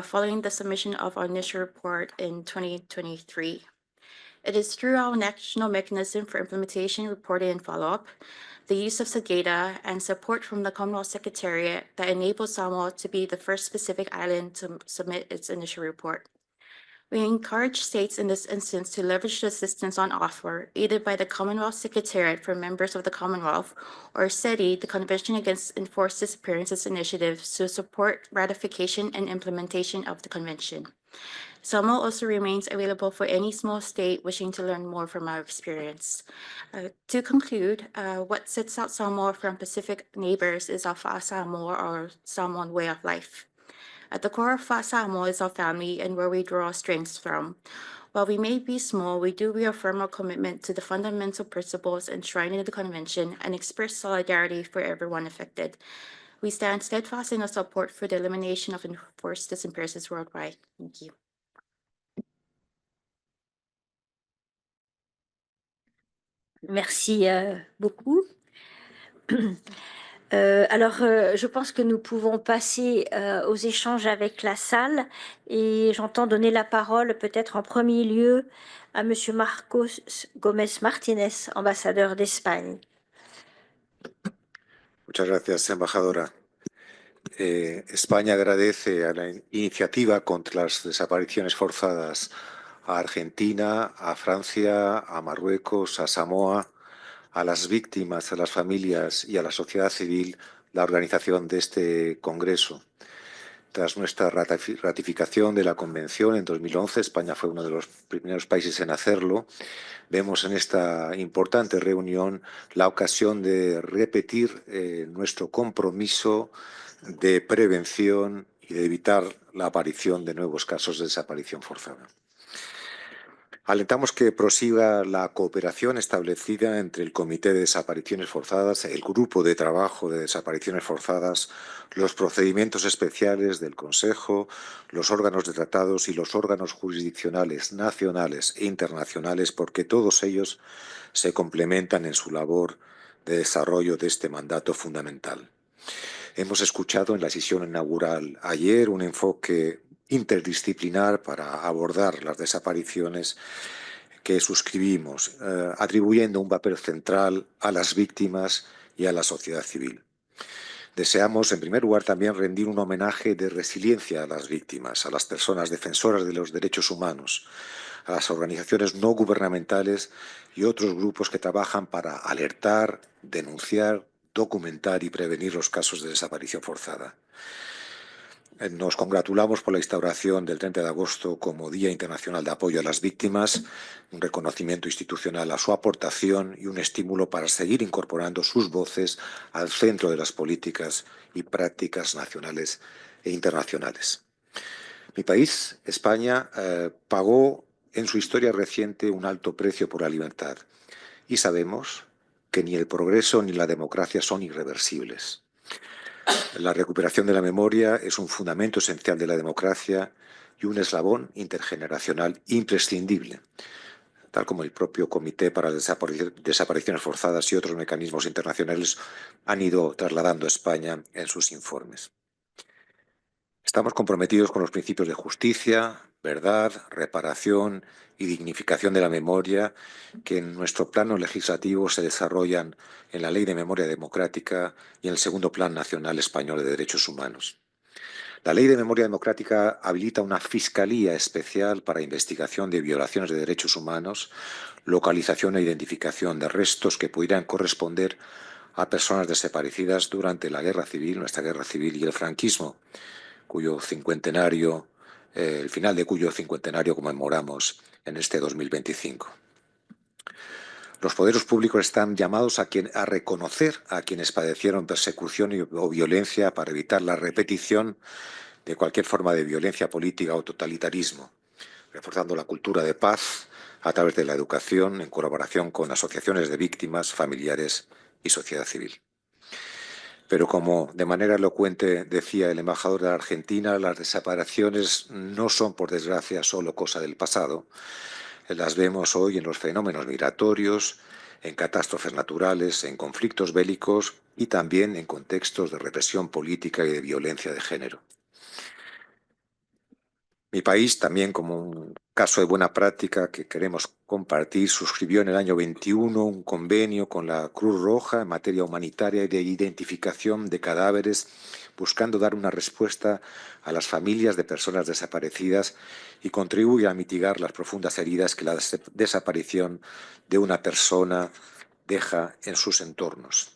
following the submission of our initial report in 2023. It is through our National Mechanism for Implementation, Reporting, and Follow-up, the use of CEDI, and support from the Commonwealth Secretariat that enables Samoa to be the first Pacific island to submit its initial report. We encourage states in this instance to leverage the assistance on offer, either by the Commonwealth Secretariat for members of the Commonwealth or CEDI, the Convention Against Enforced Disappearances Initiative, to support ratification and implementation of the convention. Samoa also remains available for any small state wishing to learn more from our experience. To conclude, what sets out Samoa from Pacific neighbors is our Samoa, or Samoan way of life. At the core of Samoa is our family and where we draw our strengths from. While we may be small, we do reaffirm our commitment to the fundamental principles enshrined in the Convention and express solidarity for everyone affected. We stand steadfast in our support for the elimination of enforced disappearances worldwide. Thank you. Merci beaucoup. Je pense que nous pouvons passer aux échanges avec la salle et j'entends donner la parole peut-être en premier lieu à Monsieur Marcos Gómez Martínez, ambassadeur d'Espagne. Muchas gracias, embajadora. España agradece a la iniciativa contra las desapariciones forzadas a Argentina, a Francia, a Marruecos, a Samoa, a las víctimas, a las familias y a la sociedad civil la organización de este Congreso. Tras nuestra ratificación de la Convención en 2011, España fue uno de los primeros países en hacerlo. Vemos en esta importante reunión la ocasión de repetir nuestro compromiso de prevención y de evitar la aparición de nuevos casos de desaparición forzada. Alentamos que prosiga la cooperación establecida entre el Comité de Desapariciones Forzadas, el Grupo de Trabajo de Desapariciones Forzadas, los procedimientos especiales del Consejo, los órganos de tratados y los órganos jurisdiccionales nacionales e internacionales, porque todos ellos se complementan en su labor de desarrollo de este mandato fundamental. Hemos escuchado en la sesión inaugural ayer un enfoque interdisciplinar para abordar las desapariciones que suscribimos, atribuyendo un papel central a las víctimas y a la sociedad civil. Deseamos, en primer lugar, también rendir un homenaje de resiliencia a las víctimas, a las personas defensoras de los derechos humanos, a las organizaciones no gubernamentales y otros grupos que trabajan para alertar, denunciar, documentar y prevenir los casos de desaparición forzada. Nos congratulamos por la instauración del 30 de agosto como Día Internacional de Apoyo a las Víctimas, un reconocimiento institucional a su aportación y un estímulo para seguir incorporando sus voces al centro de las políticas y prácticas nacionales e internacionales. Mi país, España, pagó en su historia reciente un alto precio por la libertad y sabemos que ni el progreso ni la democracia son irreversibles. La recuperación de la memoria es un fundamento esencial de la democracia y un eslabón intergeneracional imprescindible, tal como el propio Comité para las Desapariciones Forzadas y otros mecanismos internacionales han ido trasladando a España en sus informes. Estamos comprometidos con los principios de justicia, verdad, reparación y dignificación de la memoria que en nuestro plano legislativo se desarrollan en la Ley de Memoria Democrática y en el segundo Plan Nacional Español de Derechos Humanos. La Ley de Memoria Democrática habilita una fiscalía especial para investigación de violaciones de derechos humanos, localización e identificación de restos que pudieran corresponder a personas desaparecidas durante la Guerra Civil, nuestra Guerra Civil y el franquismo, cuyo cincuentenario, el final de cuyo cincuentenario conmemoramos en este 2025. Los poderes públicos están llamados a reconocer a quienes padecieron persecución o violencia para evitar la repetición de cualquier forma de violencia política o totalitarismo, reforzando la cultura de paz a través de la educación en colaboración con asociaciones de víctimas, familiares y sociedad civil. Pero como de manera elocuente decía el embajador de la Argentina, las desapariciones no son, por desgracia, solo cosa del pasado. Las vemos hoy en los fenómenos migratorios, en catástrofes naturales, en conflictos bélicos y también en contextos de represión política y de violencia de género. Mi país, también como un caso de buena práctica que queremos compartir, suscribió en el año 21 un convenio con la Cruz Roja en materia humanitaria y de identificación de cadáveres, buscando dar una respuesta a las familias de personas desaparecidas y contribuir a mitigar las profundas heridas que la desaparición de una persona deja en sus entornos.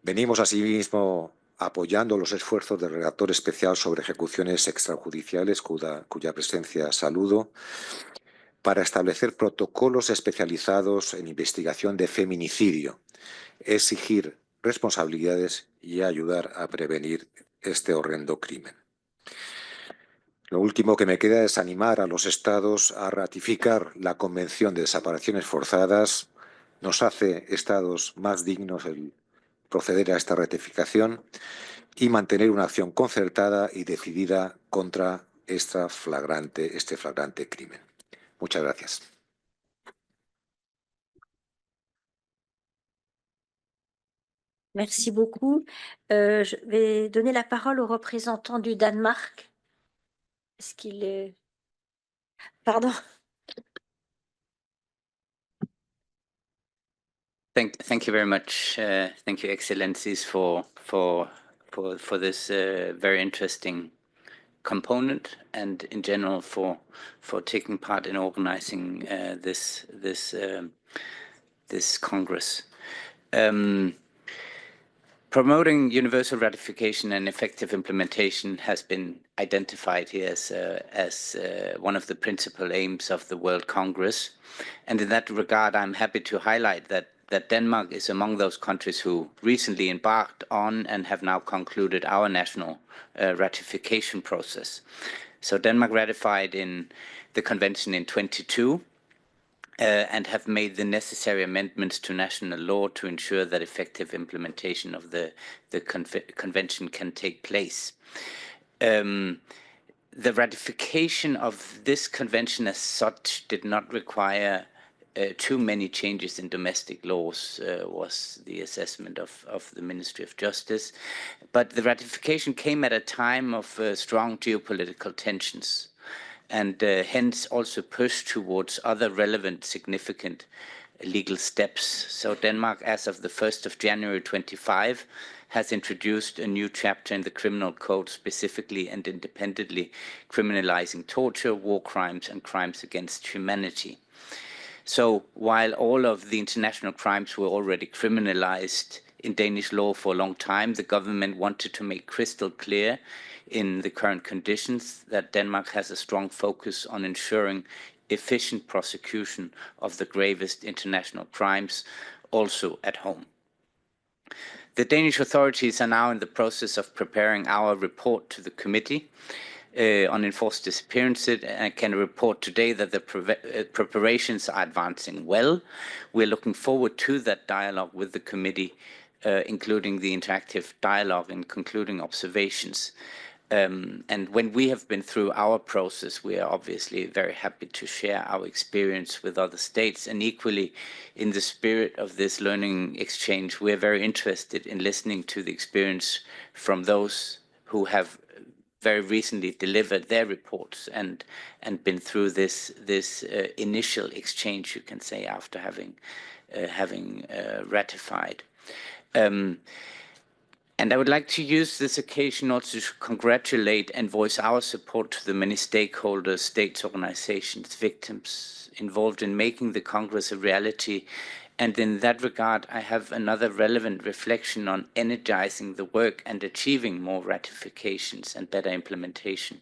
Venimos asimismo apoyando los esfuerzos del relator especial sobre ejecuciones extrajudiciales, cuya presencia saludo, para establecer protocolos especializados en investigación de feminicidio, exigir responsabilidades y ayudar a prevenir este horrendo crimen. Lo último que me queda es animar a los Estados a ratificar la Convención de Desapariciones Forzadas. Nos hace Estados más dignos el proceder a esta ratificación y mantener una acción concertada y decidida contra este flagrante crimen. Muchas gracias. Merci beaucoup. Je vais donner la parole au représentant du Danemark. Est-ce qu'il est... Pardon. Thank you very much. Thank you, Excellencies, for this very interesting component, and in general for taking part in organizing this this Congress. Promoting universal ratification and effective implementation has been identified here as one of the principal aims of the World Congress. And in that regard, I'm happy to highlight that Denmark is among those countries who recently embarked on and have now concluded our national ratification process. So Denmark ratified in the convention in 2022. And have made the necessary amendments to national law to ensure that effective implementation of the convention can take place. The ratification of this convention as such did not require too many changes in domestic laws, was the assessment of the Ministry of Justice. But the ratification came at a time of strong geopolitical tensions, and hence also push towards other relevant significant legal steps. So Denmark, as of the 1st of January 25, has introduced a new chapter in the criminal code, specifically and independently criminalizing torture, war crimes, and crimes against humanity. So while all of the international crimes were already criminalized in Danish law for a long time, the government wanted to make crystal clear in the current conditions that Denmark has a strong focus on ensuring efficient prosecution of the gravest international crimes, also at home. The Danish authorities are now in the process of preparing our report to the committee on enforced disappearances, and I can report today that the preparations are advancing well. We're looking forward to that dialogue with the committee, including the interactive dialogue and concluding observations. And when we have been through our process, we are obviously very happy to share our experience with other states. And equally, in the spirit of this learning exchange, we are very interested in listening to the experience from those who have very recently delivered their reports and been through this initial exchange, you can say, after having ratified. And I would like to use this occasion also to congratulate and voice our support to the many stakeholders, states, organizations, victims involved in making the Congress a reality. And in that regard, I have another relevant reflection on energizing the work and achieving more ratifications and better implementation.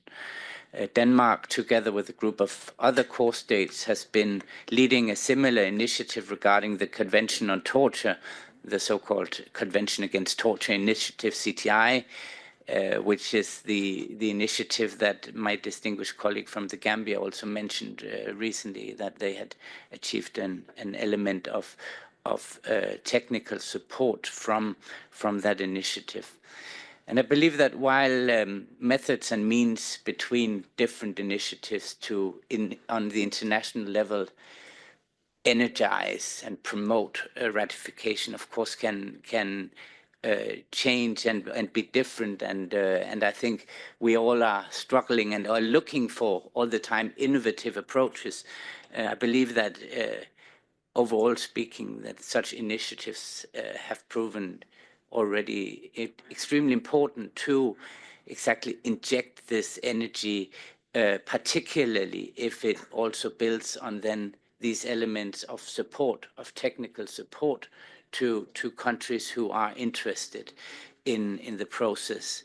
Denmark, together with a group of other core states, has been leading a similar initiative regarding the Convention on Torture, the so-called Convention Against Torture Initiative, CEDI, which is the initiative that my distinguished colleague from the Gambia also mentioned recently, that they had achieved an element of technical support from that initiative. And I believe that while methods and means between different initiatives on the international level energize and promote ratification, of course, can change and be different, and I think we all are struggling and are looking for all the time innovative approaches. I believe that overall speaking, that such initiatives have proven already extremely important to exactly inject this energy, particularly if it also builds on then these elements of support, of technical support to countries who are interested in the process.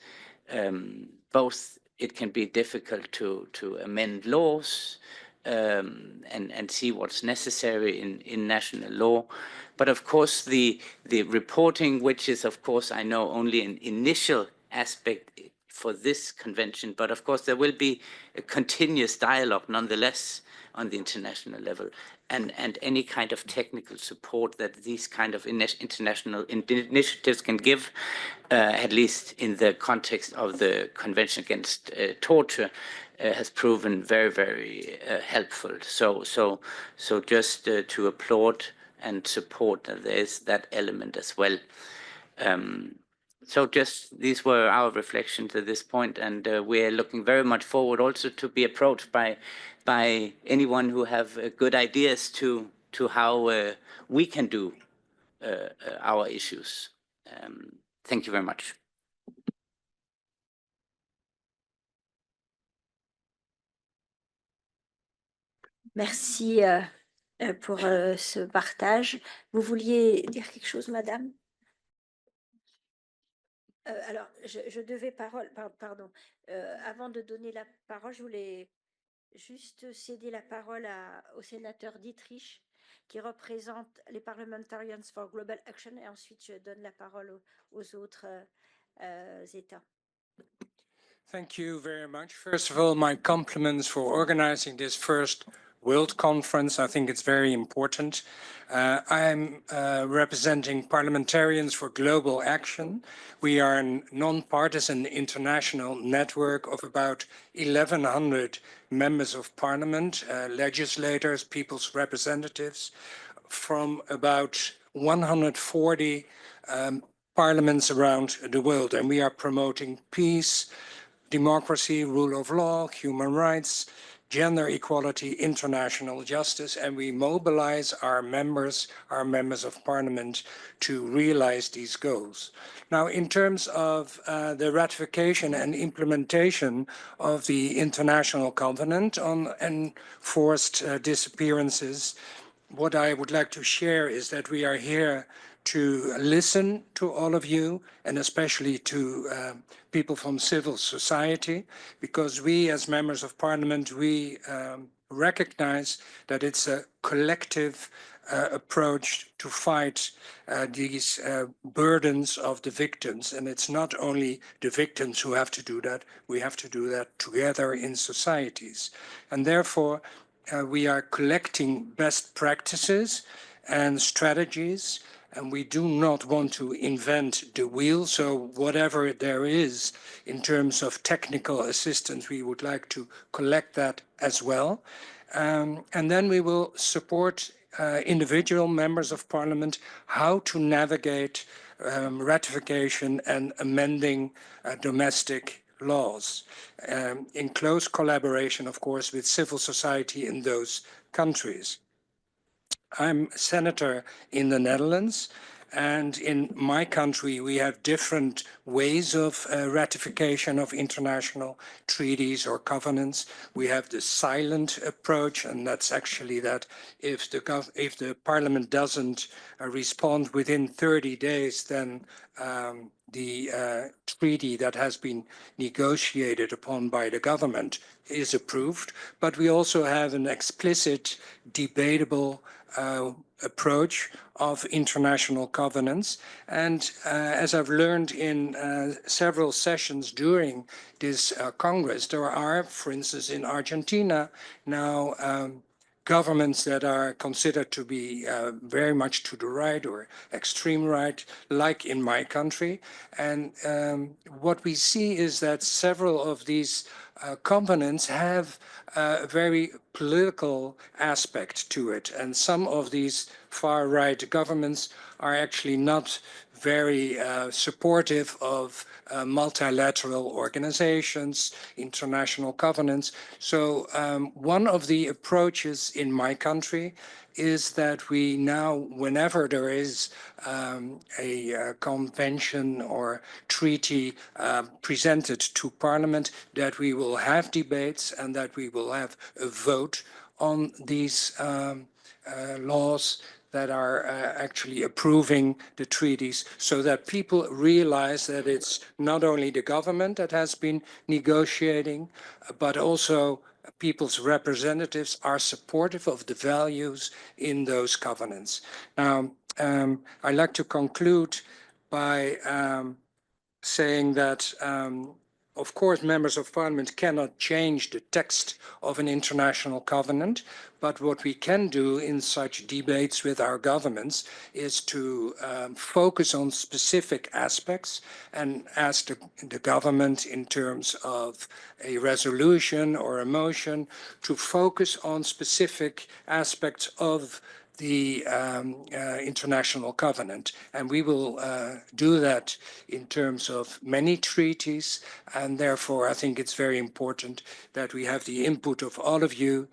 Both it can be difficult to amend laws and see what's necessary in national law. But of course, the reporting, which is, of course, I know only an initial aspect for this convention, but of course there will be a continuous dialogue nonetheless on the international level, and any kind of technical support that these kind of international initiatives can give, at least in the context of the Convention Against Torture, has proven very, very helpful. So just to applaud and support that there is that element as well. So just these were our reflections at this point, and we're looking very much forward also to be approached by anyone who have good ideas to how we can do our issues. Thank you very much. Merci, pour ce partage. Vous vouliez dire quelque chose, madame? Alors, je devais pardon. Avant de donner la parole, je voulais juste céder la parole au sénateur Dietrich, qui représente les Parliamentarians for Global Action, et ensuite je donne la parole aux autres États. Thank you very much. First of all, my compliments for organizing this first World Conference. I think it's very important. I'm representing Parliamentarians for Global Action. We are a non-partisan international network of about 1,100 members of parliament, legislators, people's representatives from about 140 parliaments around the world. And we are promoting peace, democracy, rule of law, human rights, gender equality, international justice, and we mobilize our members of parliament to realize these goals. Now, in terms of the ratification and implementation of the International Covenant on Enforced Disappearances, what I would like to share is that we are here to listen to all of you, and especially to people from civil society, because we as members of parliament, we recognize that it's a collective approach to fight these burdens of the victims. And it's not only the victims who have to do that, we have to do that together in societies. And therefore, we are collecting best practices and strategies, and we do not want to invent the wheel. So whatever there is in terms of technical assistance, we would like to collect that as well. And then we will support individual members of parliament how to navigate ratification and amending domestic laws, in close collaboration, of course, with civil society in those countries. I'm a senator in the Netherlands, and in my country, we have different ways of ratification of international treaties or covenants. We have the silent approach, and that's actually that if the parliament doesn't respond within 30 days, then the treaty that has been negotiated upon by the government is approved. But we also have an explicit, debatable approach of international covenants. And as I've learned in several sessions during this Congress, there are, for instance, in Argentina now governments that are considered to be very much to the right or extreme right, like in my country. And what we see is that several of these covenants have a very political aspect to it. And some of these far-right governments are actually not very supportive of multilateral organizations, international covenants. So one of the approaches in my country is that we now, whenever there is a convention or treaty presented to Parliament, that we will have debates and that we will have a vote on these laws that are actually approving the treaties, so that people realize that it's not only the government that has been negotiating, but also people's representatives are supportive of the values in those covenants. Now, I'd like to conclude by saying that of course, members of parliament cannot change the text of an international covenant, but what we can do in such debates with our governments is to focus on specific aspects and ask the government in terms of a resolution or a motion to focus on specific aspects of the international covenant. And we will do that in terms of many treaties. And therefore, I think it's very important that we have the input of all of you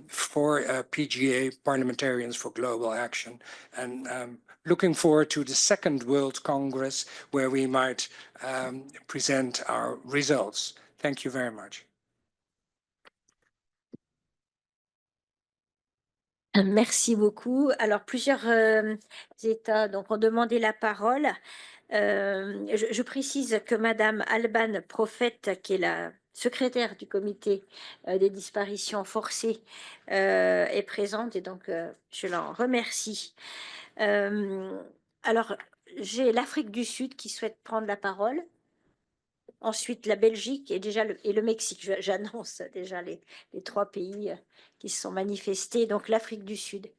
for PGA, Parliamentarians for Global Action. And looking forward to the second World Congress, where we might present our results. Thank you very much. Merci beaucoup. Alors, plusieurs États ont demandé la parole. Je précise que Madame Alban Prophète, qui est la secrétaire du comité des disparitions forcées, est présente et donc je l'en remercie. Alors, j'ai l'Afrique du Sud qui souhaite prendre la parole. Ensuite, la Belgique et le Mexique. J'annonce déjà les 3 pays qui se sont manifestés. Donc, l'Afrique du Sud.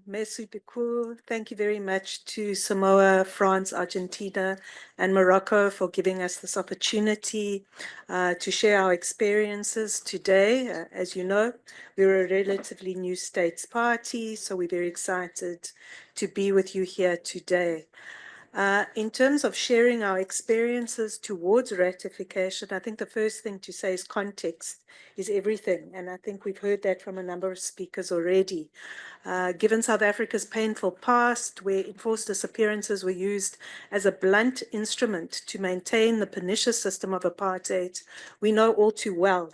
Merci beaucoup. Thank you very much to Samoa, France, Argentina, and Morocco for giving us this opportunity to share our experiences today. As you know, we're a relatively new states party, so we're very excited to be with you here today. In terms of sharing our experiences towards ratification, I think the first thing to say is context is everything. And I think we've heard that from a number of speakers already. Given South Africa's painful past, where enforced disappearances were used as a blunt instrument to maintain the pernicious system of apartheid, we know all too well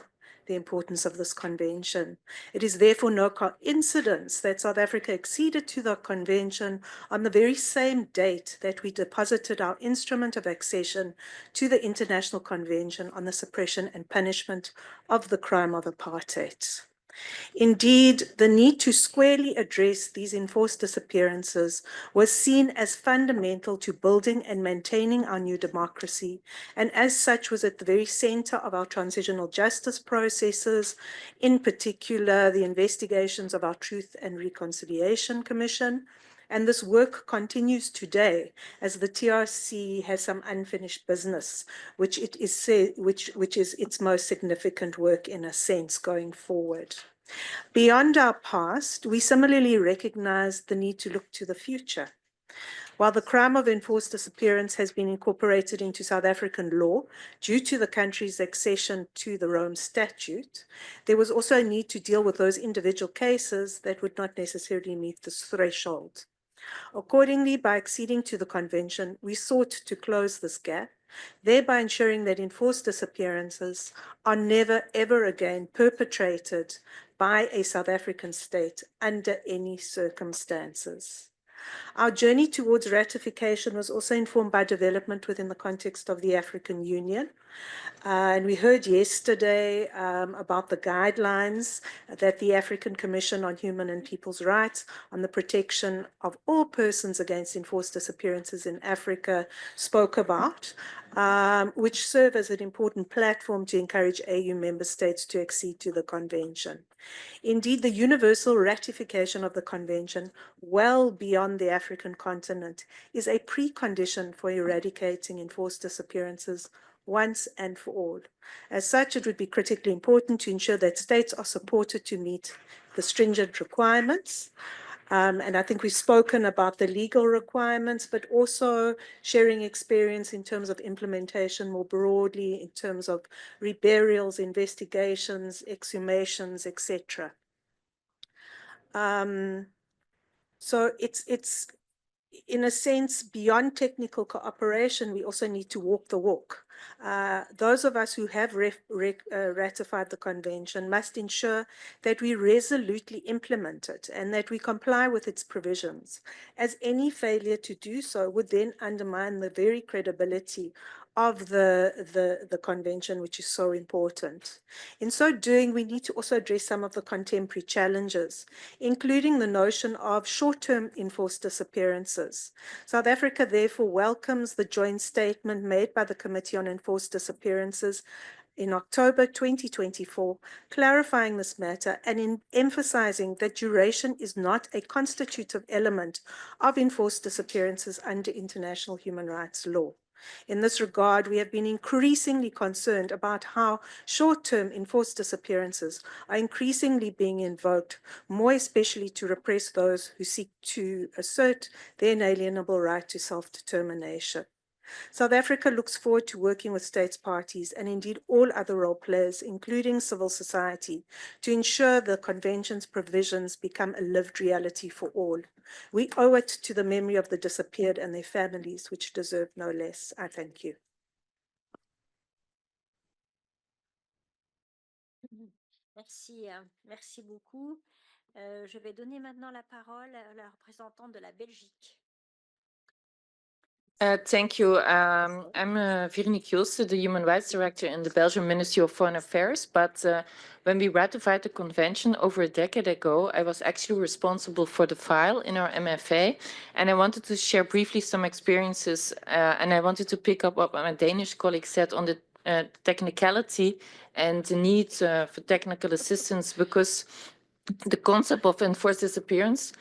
the importance of this convention. It is therefore no coincidence that South Africa acceded to the convention on the very same date that we deposited our instrument of accession to the International Convention on the Suppression and Punishment of the Crime of Apartheid. Indeed, the need to squarely address these enforced disappearances was seen as fundamental to building and maintaining our new democracy, and as such was at the very center of our transitional justice processes, in particular the investigations of our Truth and Reconciliation Commission. And this work continues today as the TRC has some unfinished business, which is its most significant work in a sense going forward. Beyond our past, we similarly recognize the need to look to the future. While the crime of enforced disappearance has been incorporated into South African law due to the country's accession to the Rome Statute, there was also a need to deal with those individual cases that would not necessarily meet this threshold. Accordingly, by acceding to the convention, we sought to close this gap, thereby ensuring that enforced disappearances are never, ever again perpetrated by a South African state under any circumstances. Our journey towards ratification was also informed by development within the context of the African Union. And we heard yesterday about the guidelines that the African Commission on Human and People's Rights on the protection of all persons against enforced disappearances in Africa spoke about, which serve as an important platform to encourage AU member states to accede to the convention. Indeed, the universal ratification of the convention, well beyond the African continent, is a precondition for eradicating enforced disappearances once and for all. As such, it would be critically important to ensure that states are supported to meet the stringent requirements. And I think we've spoken about the legal requirements, but also sharing experience in terms of implementation more broadly, in terms of reburials, investigations, exhumations, etc. So it's in a sense, beyond technical cooperation, we also need to walk the walk. Those of us who have ratified the convention must ensure that we resolutely implement it and that we comply with its provisions, as any failure to do so would then undermine the very credibility of the convention, which is so important. In so doing, we need to also address some of the contemporary challenges, including the notion of short-term enforced disappearances. South Africa therefore welcomes the joint statement made by the Committee on Enforced Disappearances in October 2024, clarifying this matter and emphasizing that duration is not a constitutive element of enforced disappearances under international human rights law. In this regard, we have been increasingly concerned about how short-term enforced disappearances are increasingly being invoked, more especially to repress those who seek to assert their inalienable right to self-determination. South Africa looks forward to working with states parties and indeed all other role players, including civil society, to ensure the Convention's provisions become a lived reality for all. We owe it to the memory of the disappeared and their families, which deserve no less. I thank you. Merci, merci beaucoup. Je vais donner maintenant la parole à la représentante de la Belgique. Thank you. I'm Veronique Joosten, the Human Rights Director in the Belgian Ministry of Foreign Affairs. But when we ratified the convention over a decade ago, I was actually responsible for the file in our MFA. And I wanted to share briefly some experiences. And I wanted to pick up what my Danish colleague said on the technicality and the need for technical assistance, because the concept of enforced disappearance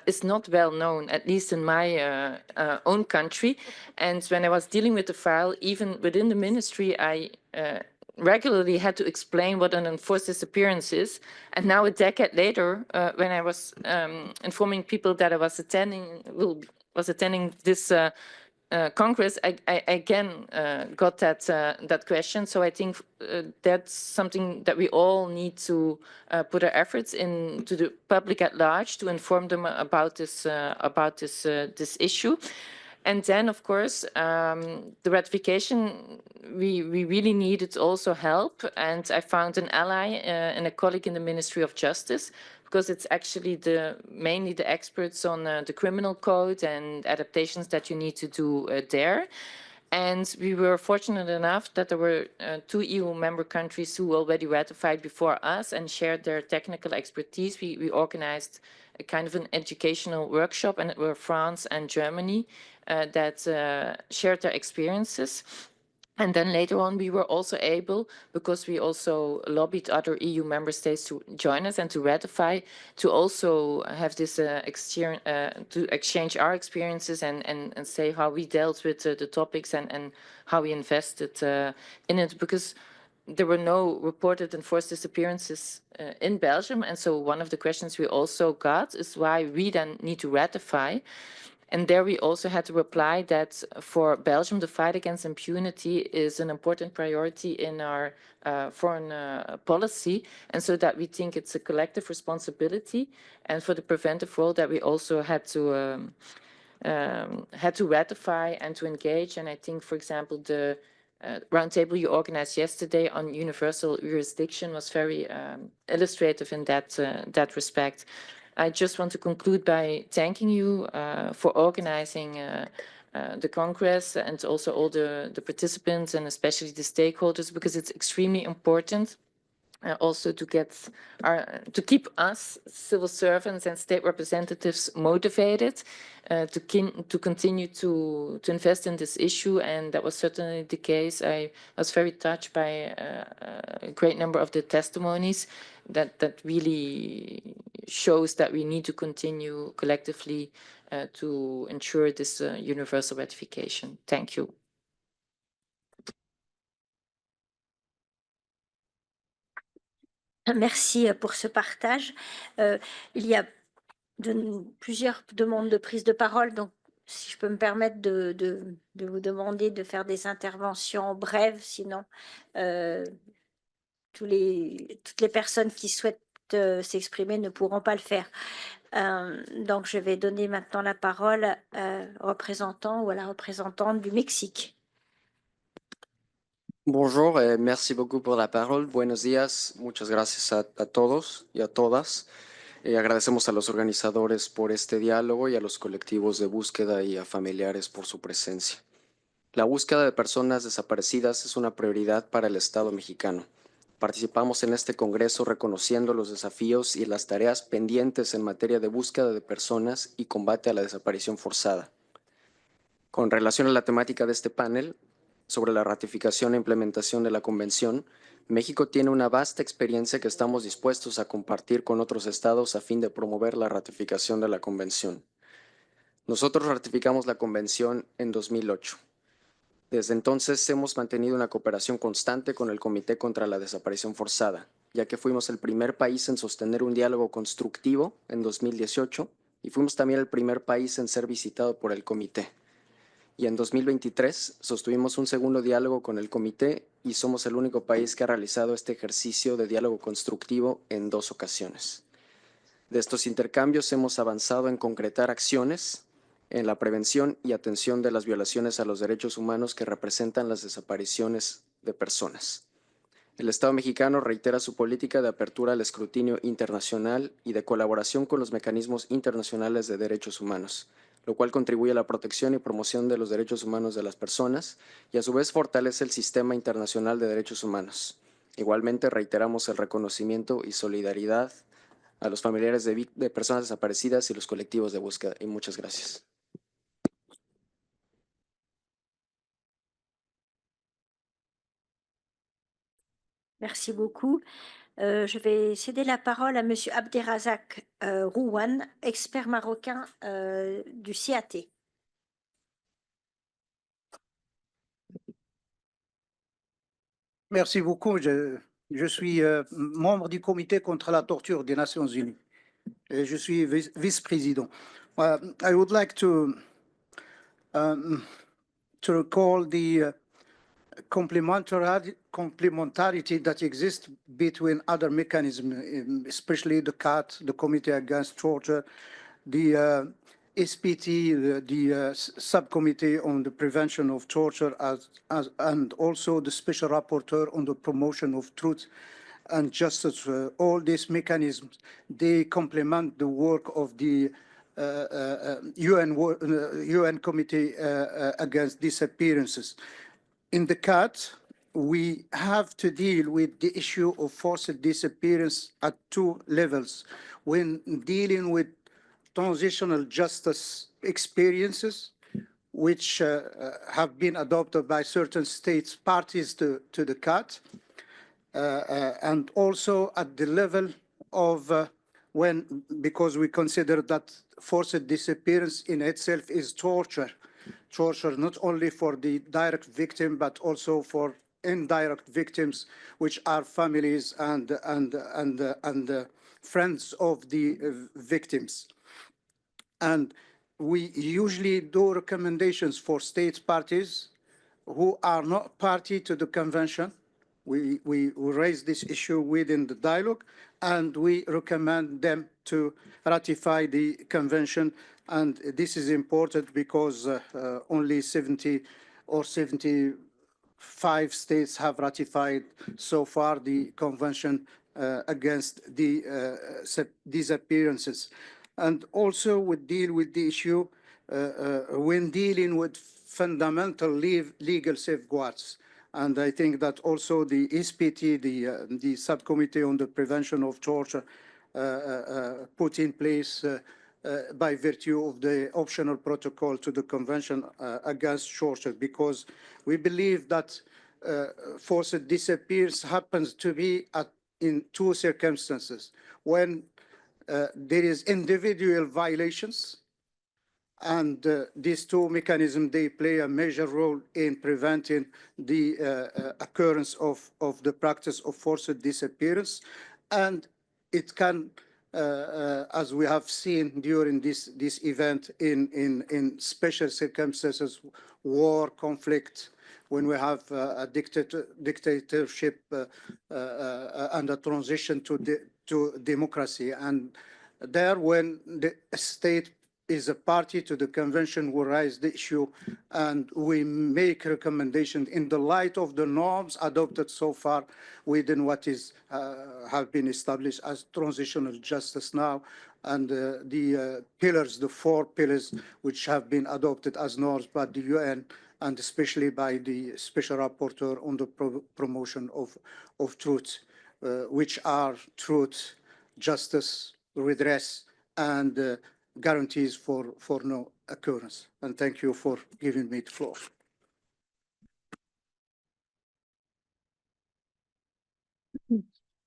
is not well known, at least in my own country. And when I was dealing with the file, even within the ministry, I regularly had to explain what an enforced disappearance is. And now, a decade later, when I was informing people that I was attending this Congress, I again got that question. So I think that's something that we all need to put our efforts into the public at large to inform them about this issue. And then, of course, the ratification, we really needed also help. And I found an ally and a colleague in the Ministry of Justice, because it's actually mainly the experts on the criminal code and adaptations that you need to do there. And we were fortunate enough that there were 2 EU member countries who already ratified before us and shared their technical expertise. We organized a kind of an educational workshop, and it were France and Germany that shared their experiences. And then later on, we were also able, because we also lobbied other EU member states to join us and to ratify, to also have this to exchange our experiences and say how we dealt with the topics and how we invested in it, because there were no reported enforced disappearances in Belgium. And so one of the questions we also got is why we then need to ratify. And there we also had to reply that for Belgium, the fight against impunity is an important priority in our foreign policy. And so that we think it's a collective responsibility. And for the preventive role, that we also had to ratify and to engage. And I think, for example, the roundtable you organized yesterday on universal jurisdiction was very illustrative in that respect. I just want to conclude by thanking you for organizing the Congress and also all the participants and especially the stakeholders, because it's extremely important also to keep us civil servants and state representatives motivated to continue to invest in this issue. And that was certainly the case. I was very touched by a great number of the testimonies that really shows that we need to continue collectively to ensure this universal ratification. Thank you. Merci pour ce partage. Il y a plusieurs demandes de prise de parole, donc si je peux me permettre de vous demander de faire des interventions brèves, sinon toutes les personnes qui souhaitent s'exprimer ne pourront pas le faire. Donc je vais donner maintenant la parole au représentant ou à la représentante du Mexique. Bonjour, merci beaucoup por la parole. Buenos días, muchas gracias a todos y a todas. Agradecemos a los organizadores por este diálogo y a los colectivos de búsqueda y a familiares por su presencia. La búsqueda de personas desaparecidas es una prioridad para el Estado mexicano. Participamos en este Congreso reconociendo los desafíos y las tareas pendientes en materia de búsqueda de personas y combate a la desaparición forzada. Con relación a la temática de este panel, sobre la ratificación e implementación de la Convención, México tiene una vasta experiencia que estamos dispuestos a compartir con otros estados a fin de promover la ratificación de la Convención. Nosotros ratificamos la Convención en 2008. Desde entonces hemos mantenido una cooperación constante con el Comité contra la Desaparición Forzada, ya que fuimos el primer país en sostener un diálogo constructivo en 2018 y fuimos también el primer país en ser visitado por el Comité. y en 2023 sostuvimos un segundo diálogo con el comité y somos el único país que ha realizado este ejercicio de diálogo constructivo en 2 ocasiones. De estos intercambios hemos avanzado en concretar acciones en la prevención y atención de las violaciones a los derechos humanos que representan las desapariciones de personas. El Estado mexicano reitera su política de apertura al escrutinio internacional y de colaboración con los mecanismos internacionales de derechos humanos, lo cual contribuye a la protección y promoción de los derechos humanos de las personas y a su vez fortalece el sistema internacional de derechos humanos. Igualmente reiteramos el reconocimiento y solidaridad a los familiares de personas desaparecidas y los colectivos de búsqueda. Y muchas gracias. Merci beaucoup. Je vais céder la parole à Monsieur Abderrazak Rouane, expert marocain du CAT. Merci beaucoup. Je suis membre du comité contre la torture des Nations Unies et je suis vice-président. I would like to recall the complementarity that exists between other mechanisms, especially the CAT, the Committee Against Torture, the SPT, the Subcommittee on the Prevention of Torture, and also the Special Rapporteur on the Promotion of Truth and Justice. All these mechanisms, they complement the work of the UN Committee Against Disappearances. In the CAT, we have to deal with the issue of forced disappearance at 2 levels. When dealing with transitional justice experiences, which have been adopted by certain states parties to the CAT, and also at the level of because we consider that forced disappearance in itself is torture not only for the direct victim, but also for indirect victims, which are families and friends of the victims. And we usually do recommendations for state parties who are not party to the convention. We raise this issue within the dialogue, and we recommend them to ratify the convention. And this is important because only 70 or 75 states have ratified so far the convention against the disappearances. And also we deal with the issue when dealing with fundamental legal safeguards. And I think that also the SPT, the Subcommittee on the Prevention of Torture, put in place by virtue of the optional protocol to the Convention Against Torture, because we believe that forced disappearance happens to be in 2 circumstances. When there is individual violations, and these 2 mechanisms, they play a major role in preventing the occurrence of the practice of forced disappearance. And it can, as we have seen during this event in special circumstances, war, conflict, when we have a dictatorship and a transition to democracy. And there, when the state is a party to the convention, we raise the issue and we make recommendations in the light of the norms adopted so far within what is have been established as transitional justice now, and the pillars, the 4 pillars which have been adopted as norms by the UN and especially by the Special Rapporteur on the promotion of truth, which are truth, justice, redress, and guarantees for no occurrence. And thank you for giving me the floor.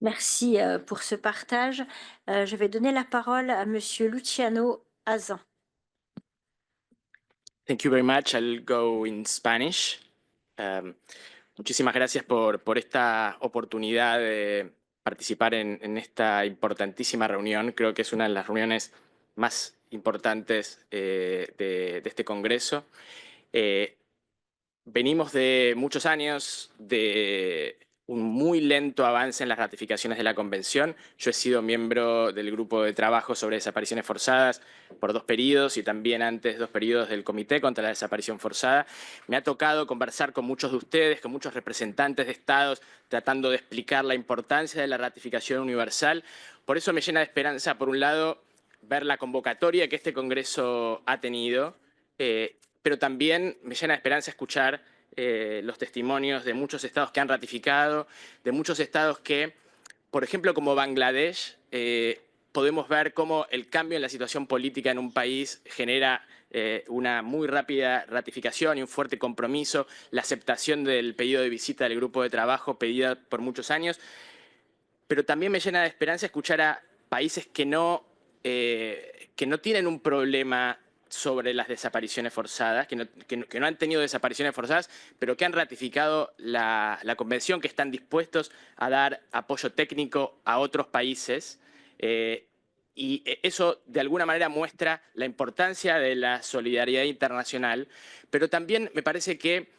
Merci pour ce partage. Je vais donner la parole à Monsieur Luciano Azan. Thank you very much. I'll go in Spanish. Muchísimas gracias por esta oportunidad de participar en esta importantísima reunión. Creo que es una de las reuniones más importantes de este Congreso. Venimos de muchos años de un muy lento avance en las ratificaciones de la Convención. Yo he sido miembro del grupo de trabajo sobre desapariciones forzadas por 2 periodos y también antes 2 periodos del Comité contra la Desaparición Forzada. Me ha tocado conversar con muchos de ustedes, con muchos representantes de estados, tratando de explicar la importancia de la ratificación universal. Por eso me llena de esperanza, por un lado, ver la convocatoria que este Congreso ha tenido, pero también me llena de esperanza escuchar los testimonios de muchos estados que han ratificado, de muchos estados que, por ejemplo, como Bangladesh, podemos ver cómo el cambio en la situación política en un país genera una muy rápida ratificación y un fuerte compromiso, la aceptación del pedido de visita del grupo de trabajo pedida por muchos años, pero también me llena de esperanza escuchar a países que no tienen un problema sobre las desapariciones forzadas, que no han tenido desapariciones forzadas, pero que han ratificado la convención, que están dispuestos a dar apoyo técnico a otros países. Y eso, de alguna manera, muestra la importancia de la solidaridad internacional, pero también me parece que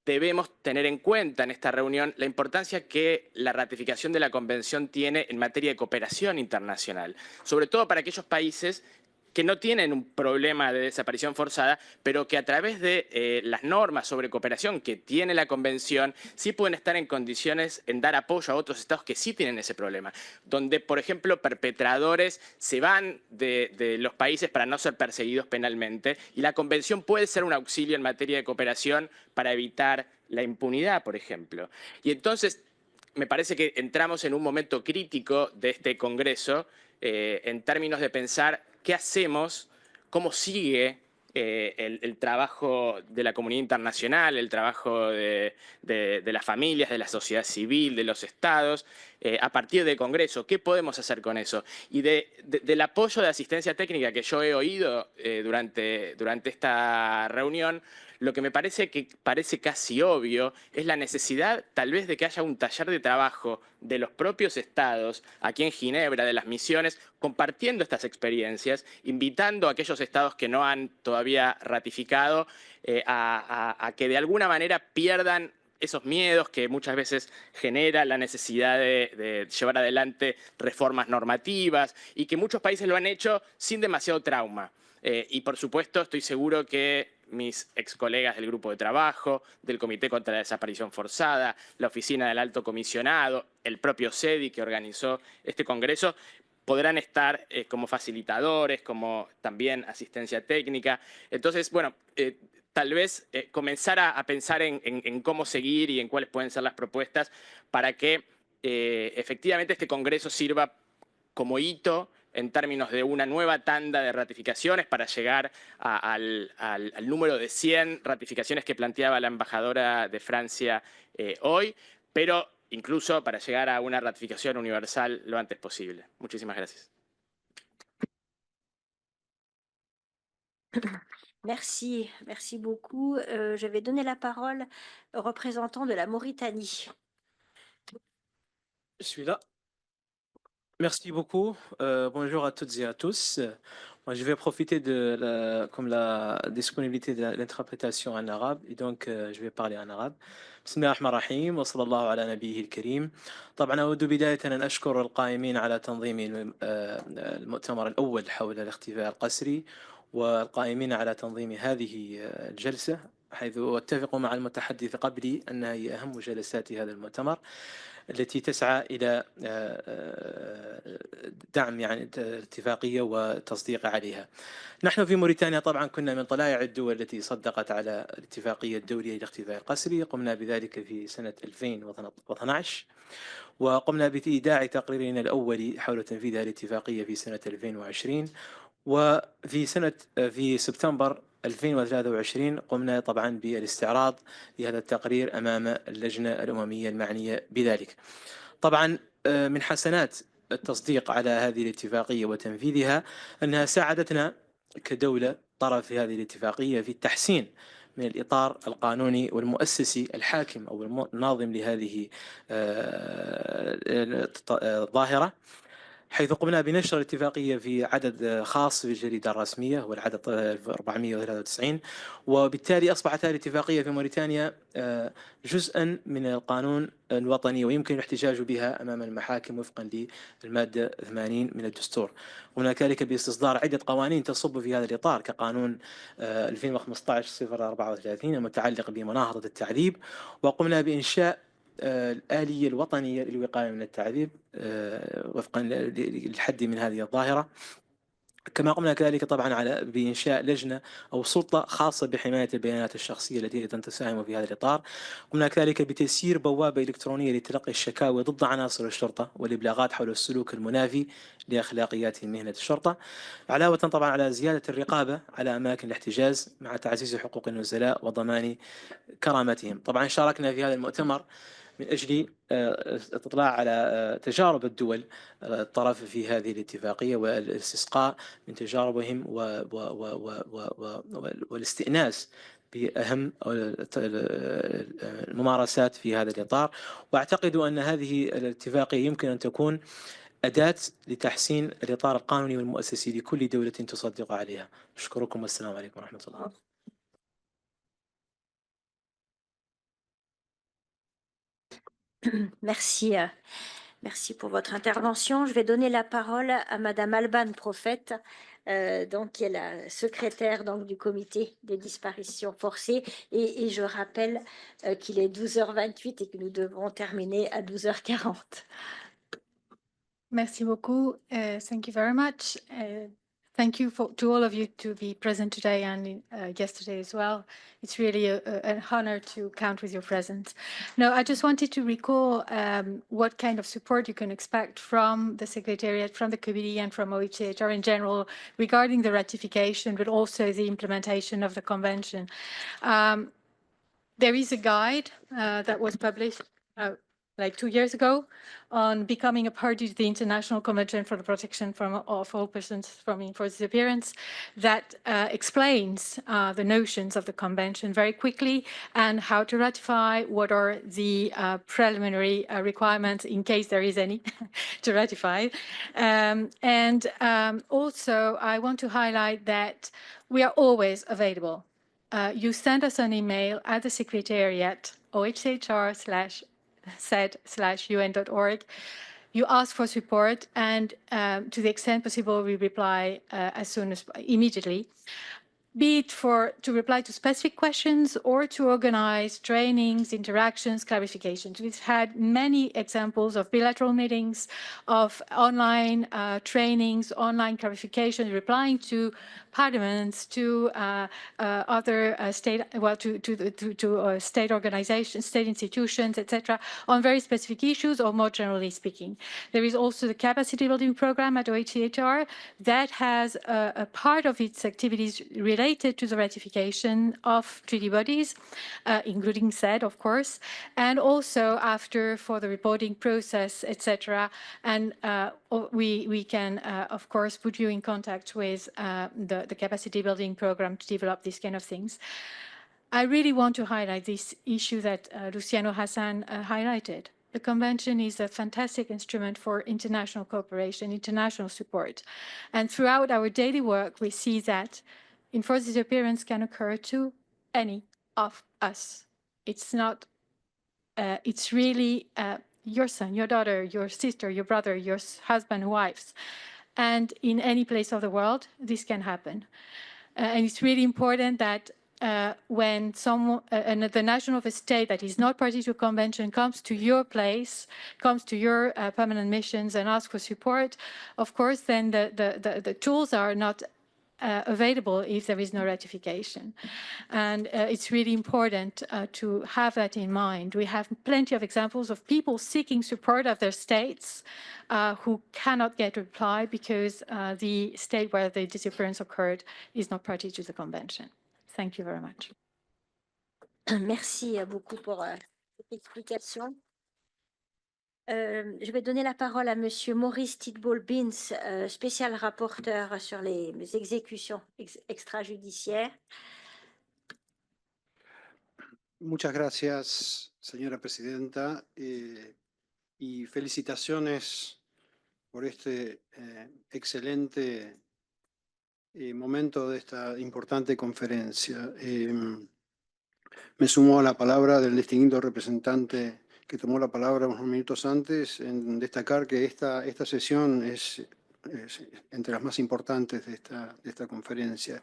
debemos tener en cuenta en esta reunión la importancia que la ratificación de la Convención tiene en materia de cooperación internacional, sobre todo para aquellos países que no tienen un problema de desaparición forzada, pero que a través de las normas sobre cooperación que tiene la Convención, sí pueden estar en condiciones en dar apoyo a otros estados que sí tienen ese problema, donde, por ejemplo, perpetradores se van de los países para no ser perseguidos penalmente, y la Convención puede ser un auxilio en materia de cooperación para evitar la impunidad, por ejemplo. Y entonces, me parece que entramos en un momento crítico de este Congreso en términos de pensar qué hacemos, cómo sigue el trabajo de la comunidad internacional, el trabajo de las familias, de la sociedad civil, de los estados, a partir del Congreso. ¿Qué podemos hacer con eso? Y del apoyo de asistencia técnica que yo he oído durante esta reunión, lo que me parece casi obvio es la necesidad tal vez de que haya un taller de trabajo de los propios estados aquí en Ginebra, de las misiones, compartiendo estas experiencias, invitando a aquellos estados que no han todavía ratificado a que de alguna manera pierdan esos miedos que muchas veces genera la necesidad de llevar adelante reformas normativas y que muchos países lo han hecho sin demasiado trauma. Y por supuesto estoy seguro que mis ex colegas del grupo de trabajo, del Comité contra la Desaparición Forzada, la Oficina del Alto Comisionado, el propio CEDI que organizó este congreso, podrán estar como facilitadores, como también asistencia técnica. Entonces, bueno, tal vez comenzar a pensar en cómo seguir y en cuáles pueden ser las propuestas para que efectivamente este congreso sirva como hito en términos de una nueva tanda de ratificaciones para llegar al número de 100 ratificaciones que planteaba la embajadora de Francia hoy, pero incluso para llegar a una ratificación universal lo antes posible. Muchísimas gracias. Merci, merci beaucoup. Je vais donner la parole au représentant de la Mauritanie. Je suis là. Merci beaucoup. Bonjour à toutes et à tous. Moi, je vais profiter de la disponibilité de l'interprétation en arabe et donc je vais parler en arabe. بسم الله الرحمن الرحيم وصلى الله على نبيه الكريم. طبعا أود بداية أن أشكر القائمين على تنظيم المؤتمر الأول حول الاختفاء القسري والقائمين على تنظيم هذه الجلسة، حيث أتفق مع المتحدث قبلي أنها هي أهم جلسات هذا المؤتمر التي تسعى إلى دعم الاتفاقية وتصديق عليها. نحن في موريتانيا طبعا كنا من طلائع الدول التي صدقت على الاتفاقية الدولية للاختفاء القسري. قمنا بذلك في سنة 2012 وقمنا بإيداع تقريرنا الأولي حول تنفيذ هذه الاتفاقية في سنة 2020. في سبتمبر 2023 قمنا طبعا بالاستعراض لهذا التقرير أمام اللجنة الأممية المعنية بذلك. طبعا من حسنات التصديق على هذه الاتفاقية وتنفيذها أنها ساعدتنا كدولة طرف في هذه الاتفاقية في التحسين من الإطار القانوني والمؤسسي الحاكم أو الناظم لهذه الظاهرة. حيث قمنا بنشر الاتفاقية في عدد خاص في الجريدة الرسمية والعدد 493 وبالتالي أصبحت هذه الاتفاقية في موريتانيا جزءا من القانون الوطني ويمكن الاحتجاج بها أمام المحاكم وفقا للمادة 80 من الدستور. قمنا كذلك باستصدار عدة قوانين تصب في هذا الإطار كقانون 2015-034 المتعلق بمناهضة التعذيب، وقمنا بإنشاء الآلية الوطنية للوقاية من التعذيب وفقا للحد من هذه الظاهرة. كما قمنا كذلك طبعا بإنشاء لجنة أو سلطة خاصة بحماية البيانات الشخصية التي أيضا تساهم في هذا الإطار. قمنا كذلك بتيسير بوابة إلكترونية لتلقي الشكاوى ضد عناصر الشرطة والإبلاغات حول السلوك المنافي لأخلاقيات مهنة الشرطة، علاوة طبعا على زيادة الرقابة على أماكن الاحتجاز مع تعزيز حقوق النزلاء وضمان كرامتهم. طبعا شاركنا في هذا المؤتمر من أجل الاطلاع على تجارب الدول الطرف في هذه الاتفاقية والاستسقاء من تجاربهم والاستئناس بأهم الممارسات في هذا الإطار. وأعتقد أن هذه الاتفاقية يمكن أن تكون أداة لتحسين الإطار القانوني والمؤسسي لكل دولة تصدق عليها. أشكركم والسلام عليكم ورحمة الله. Merci. Merci pour votre intervention. Je vais donner la parole à Madame Alban Prophète, qui est la secrétaire du comité des disparitions forcées. Et je rappelle qu'il est 12h28 et que nous devrons terminer à 12h40. Merci beaucoup. Thank you very much. Thank you to all of you to be present today and yesterday as well. It's really an honor to count with your presence. No, I just wanted to recall what kind of support you can expect from the Secretariat, from the committee and from OHCHR in general regarding the ratification, but also the implementation of the convention. There is a guide that was published like 2 years ago on becoming a party to the International Convention for the Protection of all persons from enforced disappearance that explains the notions of the convention very quickly and how to ratify, what are the preliminary requirements in case there is any to ratify. Also, I want to highlight that we are always available. You send us an email at the Secretariat, ohchr/sed/un.org. You ask for support, and to the extent possible, we reply immediately. Be it to reply to specific questions or to organize trainings, interactions, clarifications. We've had many examples of bilateral meetings, of online trainings, online clarifications, replying to parliaments, to other state organizations, state institutions, etc., on very specific issues or more generally speaking. There is also the capacity building program at OHCHR that has a part of its activities related to the ratification of treaty bodies, including CEDI, of course, and also for the reporting process, etc. And we can, of course, put you in contact with the capacity building program to develop these kind of things. I really want to highlight this issue that Luciano Hassan highlighted. The convention is a fantastic instrument for international cooperation, international support. And throughout our daily work, we see that enforced disappearance can occur to any of us. It's not, it's really your son, your daughter, your sister, your brother, your husband, wives. And in any place of the world, this can happen. And it's really important that when the national of a state that is not party to a convention comes to your place, comes to your permanent missions and asks for support, of course, then the tools are not available if there is no ratification. And it's really important to have that in mind. We have plenty of examples of people seeking support of their states who cannot get a reply because the state where the disappearance occurred is not party to the convention. Thank you very much. Merci beaucoup pour cette explication. Je vais donner la parole à Monsieur Maurice Tidball-Bins, spécial rapporteur sur les exécutions extrajudiciaires. Muchas gracias, señora presidenta, y felicitaciones por este excelente momento de esta importante conferencia. Me sumo a la palabra del distinguido representante que tomó la palabra unos minutos antes en destacar que esta sesión es entre las más importantes de esta conferencia.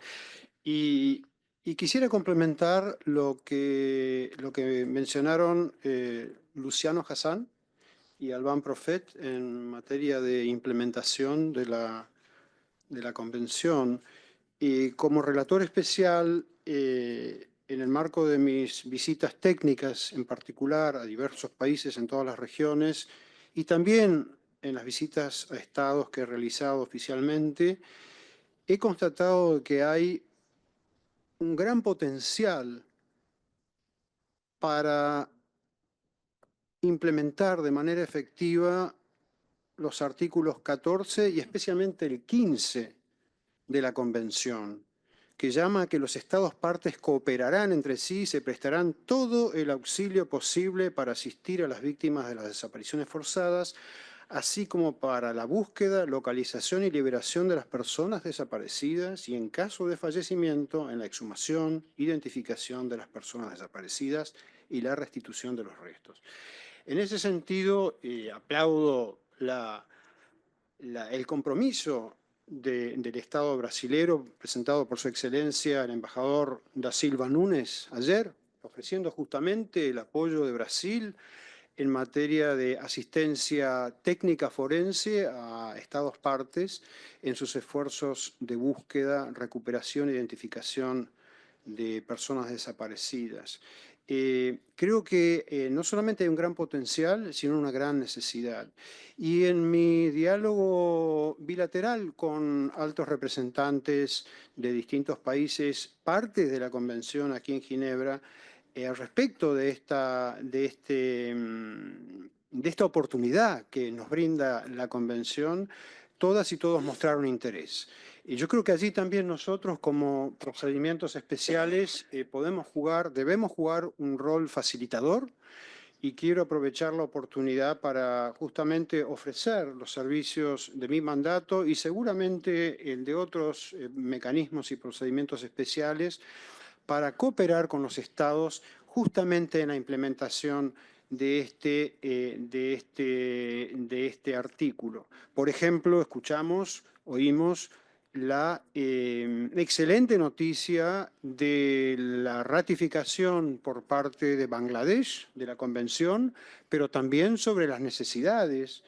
Y quisiera complementar lo que mencionaron Luciano Hassan y Alban Profet en materia de implementación de la Convención. Y como relator especial, en el marco de mis visitas técnicas, en particular a diversos países en todas las regiones, y también en las visitas a estados que he realizado oficialmente, he constatado que hay un gran potencial para implementar de manera efectiva los artículos 14 y especialmente el 15 de la Convención, que llama a que los Estados partes cooperarán entre sí y se prestarán todo el auxilio posible para asistir a las víctimas de las desapariciones forzadas, así como para la búsqueda, localización y liberación de las personas desaparecidas y, en caso de fallecimiento, en la exhumación, identificación de las personas desaparecidas y la restitución de los restos. En ese sentido, aplaudo el compromiso del Estado brasilero presentado por su excelencia el embajador da Silva Nunes ayer, ofreciendo justamente el apoyo de Brasil en materia de asistencia técnica forense a Estados partes en sus esfuerzos de búsqueda, recuperación e identificación de personas desaparecidas. Creo que no solamente hay un gran potencial, sino una gran necesidad. Y en mi diálogo bilateral con altos representantes de distintos países, partes de la Convención aquí en Ginebra, al respecto de esta oportunidad que nos brinda la Convención, todas y todos mostraron interés. Y yo creo que allí también nosotros, como procedimientos especiales, debemos jugar un rol facilitador, y quiero aprovechar la oportunidad para justamente ofrecer los servicios de mi mandato y seguramente el de otros mecanismos y procedimientos especiales para cooperar con los estados justamente en la implementación de este artículo. Por ejemplo, oímos la excelente noticia de la ratificación por parte de Bangladesh de la Convención, pero también sobre las necesidades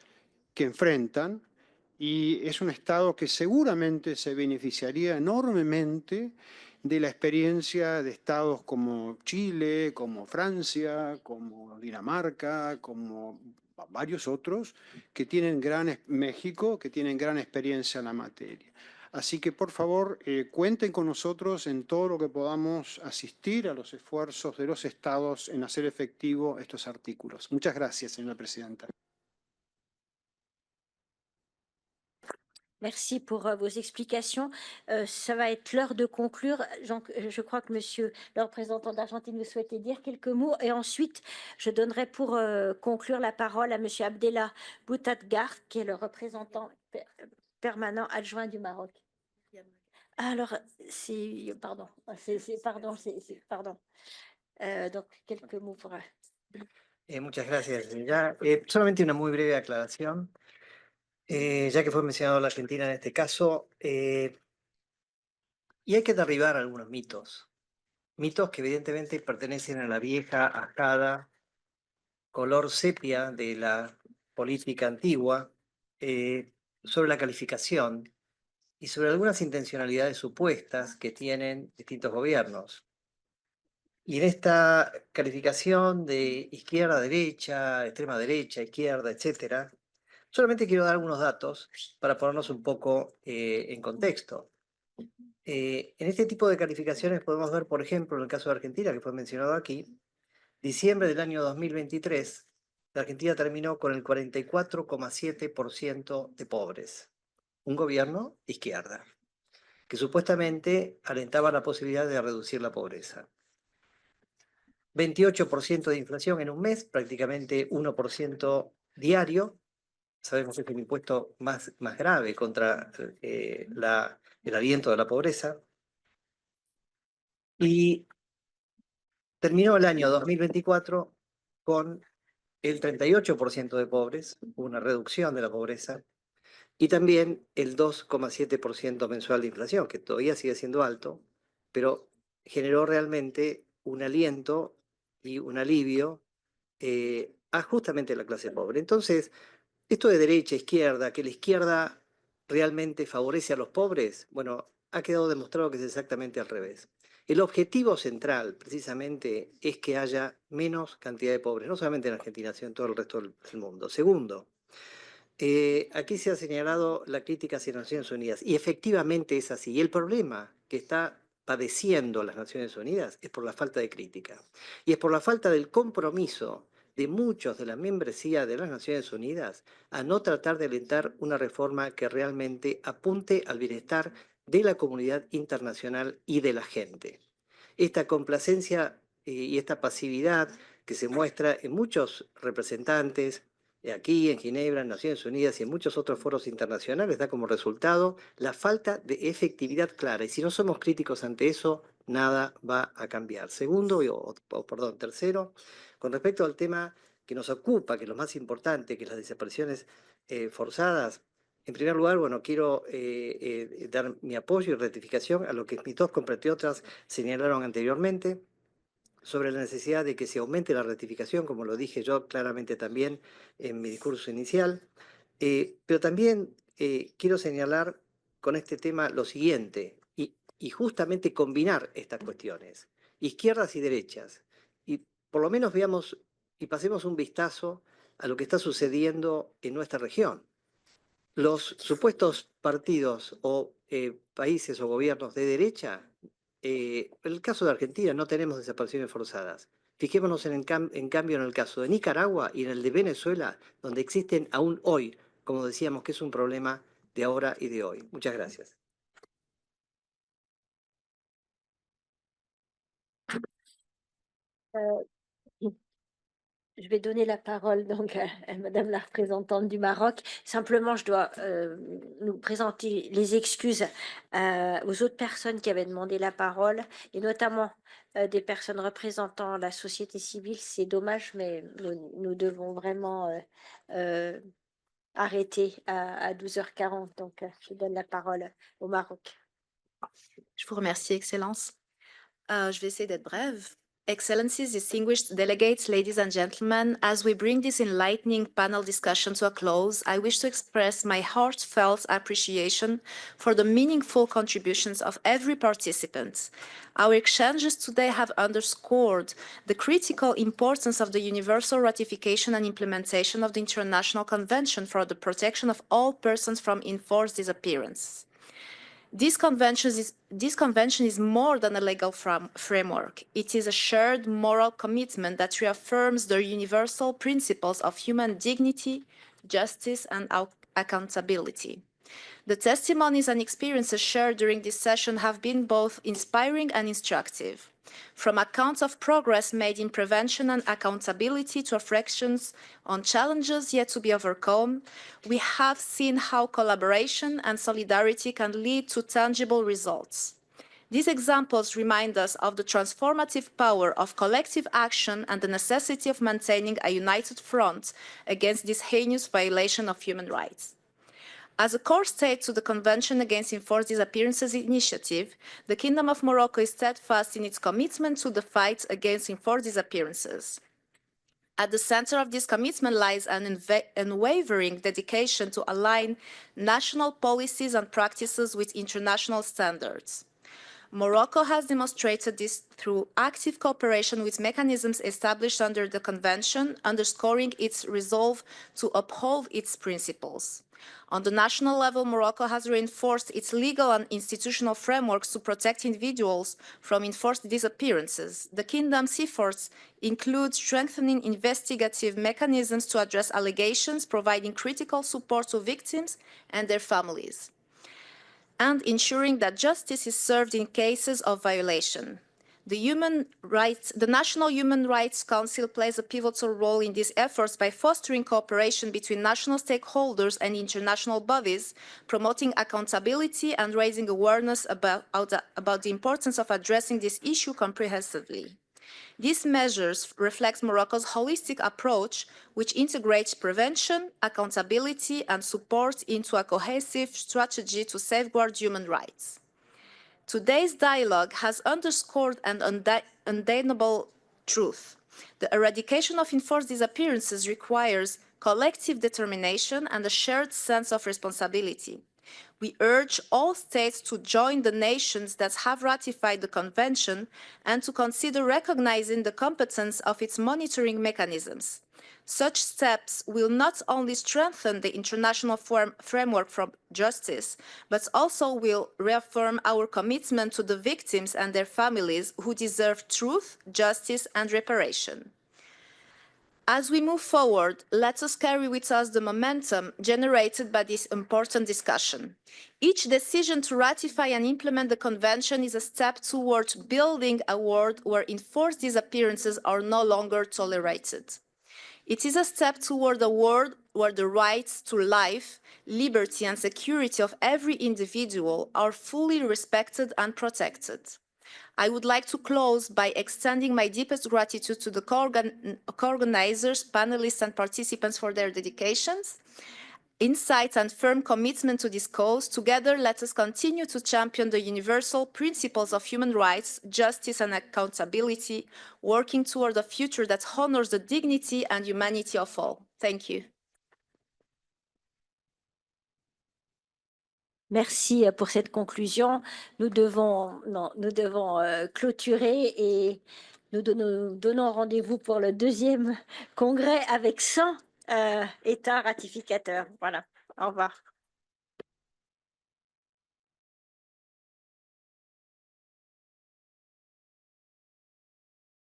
que enfrentan, y es un Estado que seguramente se beneficiaría enormemente de la experiencia de estados como Chile, como Francia, como Dinamarca, como varios otros, México, que tienen gran experiencia en la materia. Así que, por favor, cuenten con nosotros en todo lo que podamos asistir a los esfuerzos de los estados en hacer efectivo estos artículos. Muchas gracias, señora presidenta. Merci pour vos explications. Ça va être l'heure de conclure. Je crois que monsieur le représentant d'Argentine vous souhaitez dire quelques mots. Et ensuite, je donnerai pour conclure la parole à monsieur Abdellah Boutadgar, qui est le représentant permanent adjoint du Maroc. Alors, pardon. Donc, quelques mots pour... Muchas gracias. Solamente una muy breve aclaración. Ya que fue mencionado la Argentina en este caso, y hay que derribar algunos mitos que evidentemente pertenecen a la vieja, ajada, color sepia de la política antigua, sobre la calificación y sobre algunas intencionalidades supuestas que tienen distintos gobiernos. Y en esta calificación de izquierda, derecha, extrema derecha, izquierda, etcétera, solamente quiero dar algunos datos para ponernos un poco en contexto. En este tipo de calificaciones podemos ver, por ejemplo, en el caso de Argentina, que fue mencionado aquí, diciembre del año 2023, la Argentina terminó con el 44,7% de pobres. Un gobierno de izquierda, que supuestamente alentaba la posibilidad de reducir la pobreza. 28% de inflación en un mes, prácticamente 1% diario, sabemos que es el impuesto más grave contra el aliento de la pobreza. Y terminó el año 2024 con el 38% de pobres, una reducción de la pobreza, y también el 2,7% mensual de inflación, que todavía sigue siendo alto, pero generó realmente un aliento y un alivio a justamente la clase pobre. Entonces, esto de derecha, izquierda, que la izquierda realmente favorece a los pobres, bueno, ha quedado demostrado que es exactamente al revés. El objetivo central, precisamente, es que haya menos cantidad de pobres, no solamente en Argentina, sino en todo el resto del mundo. Segundo, aquí se ha señalado la crítica hacia las Naciones Unidas, y efectivamente es así. Y el problema que está padeciendo las Naciones Unidas es por la falta de crítica, y es por la falta del compromiso de muchos de la membresía de las Naciones Unidas a no tratar de alentar una reforma que realmente apunte al bienestar de la comunidad internacional y de la gente. Esta complacencia y esta pasividad que se muestra en muchos representantes, aquí en Ginebra, en Naciones Unidas y en muchos otros foros internacionales, da como resultado la falta de efectividad clara. Y si no somos críticos ante eso, nada va a cambiar. Segundo, tercero, con respecto al tema que nos ocupa, que es lo más importante, que es las desapariciones forzadas, en primer lugar, bueno, quiero dar mi apoyo y rectificación a lo que mis dos compatriotas señalaron anteriormente sobre la necesidad de que se aumente la rectificación, como lo dije yo claramente también en mi discurso inicial. Pero también quiero señalar con este tema lo siguiente, y justamente combinar estas cuestiones, izquierdas y derechas, y por lo menos veamos y pasemos un vistazo a lo que está sucediendo en nuestra región. Los supuestos partidos o países o gobiernos de derecha, en el caso de Argentina no tenemos desapariciones forzadas. Fijémonos en cambio en el caso de Nicaragua y en el de Venezuela, donde existen aún hoy, como decíamos, que es un problema de ahora y de hoy. Muchas gracias. Je vais donner la parole donc à Madame la représentante du Maroc. Simplement, je dois nous présenter les excuses aux autres personnes qui avaient demandé la parole, et notamment des personnes représentant la société civile. C'est dommage, mais nous devons vraiment arrêter à 12h40. Donc, je donne la parole au Maroc. Je vous remercie, Excellence. Je vais essayer d'être brève. Excellencies, distinguished delegates, ladies and gentlemen, as we bring this enlightening panel discussion to a close, I wish to express my heartfelt appreciation for the meaningful contributions of every participant. Our exchanges today have underscored the critical importance of the universal ratification and implementation of the International Convention for the Protection of All Persons from Enforced Disappearance. This convention is more than a legal framework. It is a shared moral commitment that reaffirms the universal principles of human dignity, justice, and accountability. The testimonies and experiences shared during this session have been both inspiring and instructive. From accounts of progress made in prevention and accountability to reflections on challenges yet to be overcome, we have seen how collaboration and solidarity can lead to tangible results. These examples remind us of the transformative power of collective action and the necessity of maintaining a united front against this heinous violation of human rights. As a core state to the Convention Against Enforced Disappearances initiative, the Kingdom of Morocco is steadfast in its commitment to the fight against enforced disappearances. At the center of this commitment lies an unwavering dedication to align national policies and practices with international standards. Morocco has demonstrated this through active cooperation with mechanisms established under the Convention, underscoring its resolve to uphold its principles. On the national level, Morocco has reinforced its legal and institutional frameworks to protect individuals from enforced disappearances. The Kingdom's efforts include strengthening investigative mechanisms to address allegations, providing critical support to victims and their families, and ensuring that justice is served in cases of violation. The National Human Rights Council plays a pivotal role in these efforts by fostering cooperation between national stakeholders and international bodies, promoting accountability and raising awareness about the importance of addressing this issue comprehensively. These measures reflect Morocco's holistic approach, which integrates prevention, accountability, and support into a cohesive strategy to safeguard human rights. Today's dialogue has underscored an undeniable truth. The eradication of enforced disappearances requires collective determination and a shared sense of responsibility. We urge all states to join the nations that have ratified the Convention and to consider recognizing the competence of its monitoring mechanisms. Such steps will not only strengthen the international framework for justice, but also will reaffirm our commitment to the victims and their families who deserve truth, justice, and reparation. As we move forward, let us carry with us the momentum generated by this important discussion. Each decision to ratify and implement the Convention is a step towards building a world where enforced disappearances are no longer tolerated. It is a step toward a world where the rights to life, liberty, and security of every individual are fully respected and protected. I would like to close by extending my deepest gratitude to the co-organizers, panelists, and participants for their dedications, insights, and firm commitment to this cause. Together, let us continue to champion the universal principles of human rights, justice, and accountability, working toward a future that honors the dignity and humanity of all. Thank you. Merci pour cette conclusion. Nous devons clôturer et nous donnons rendez-vous pour le deuxième congrès avec 100 États ratificateurs. Voilà, au revoir.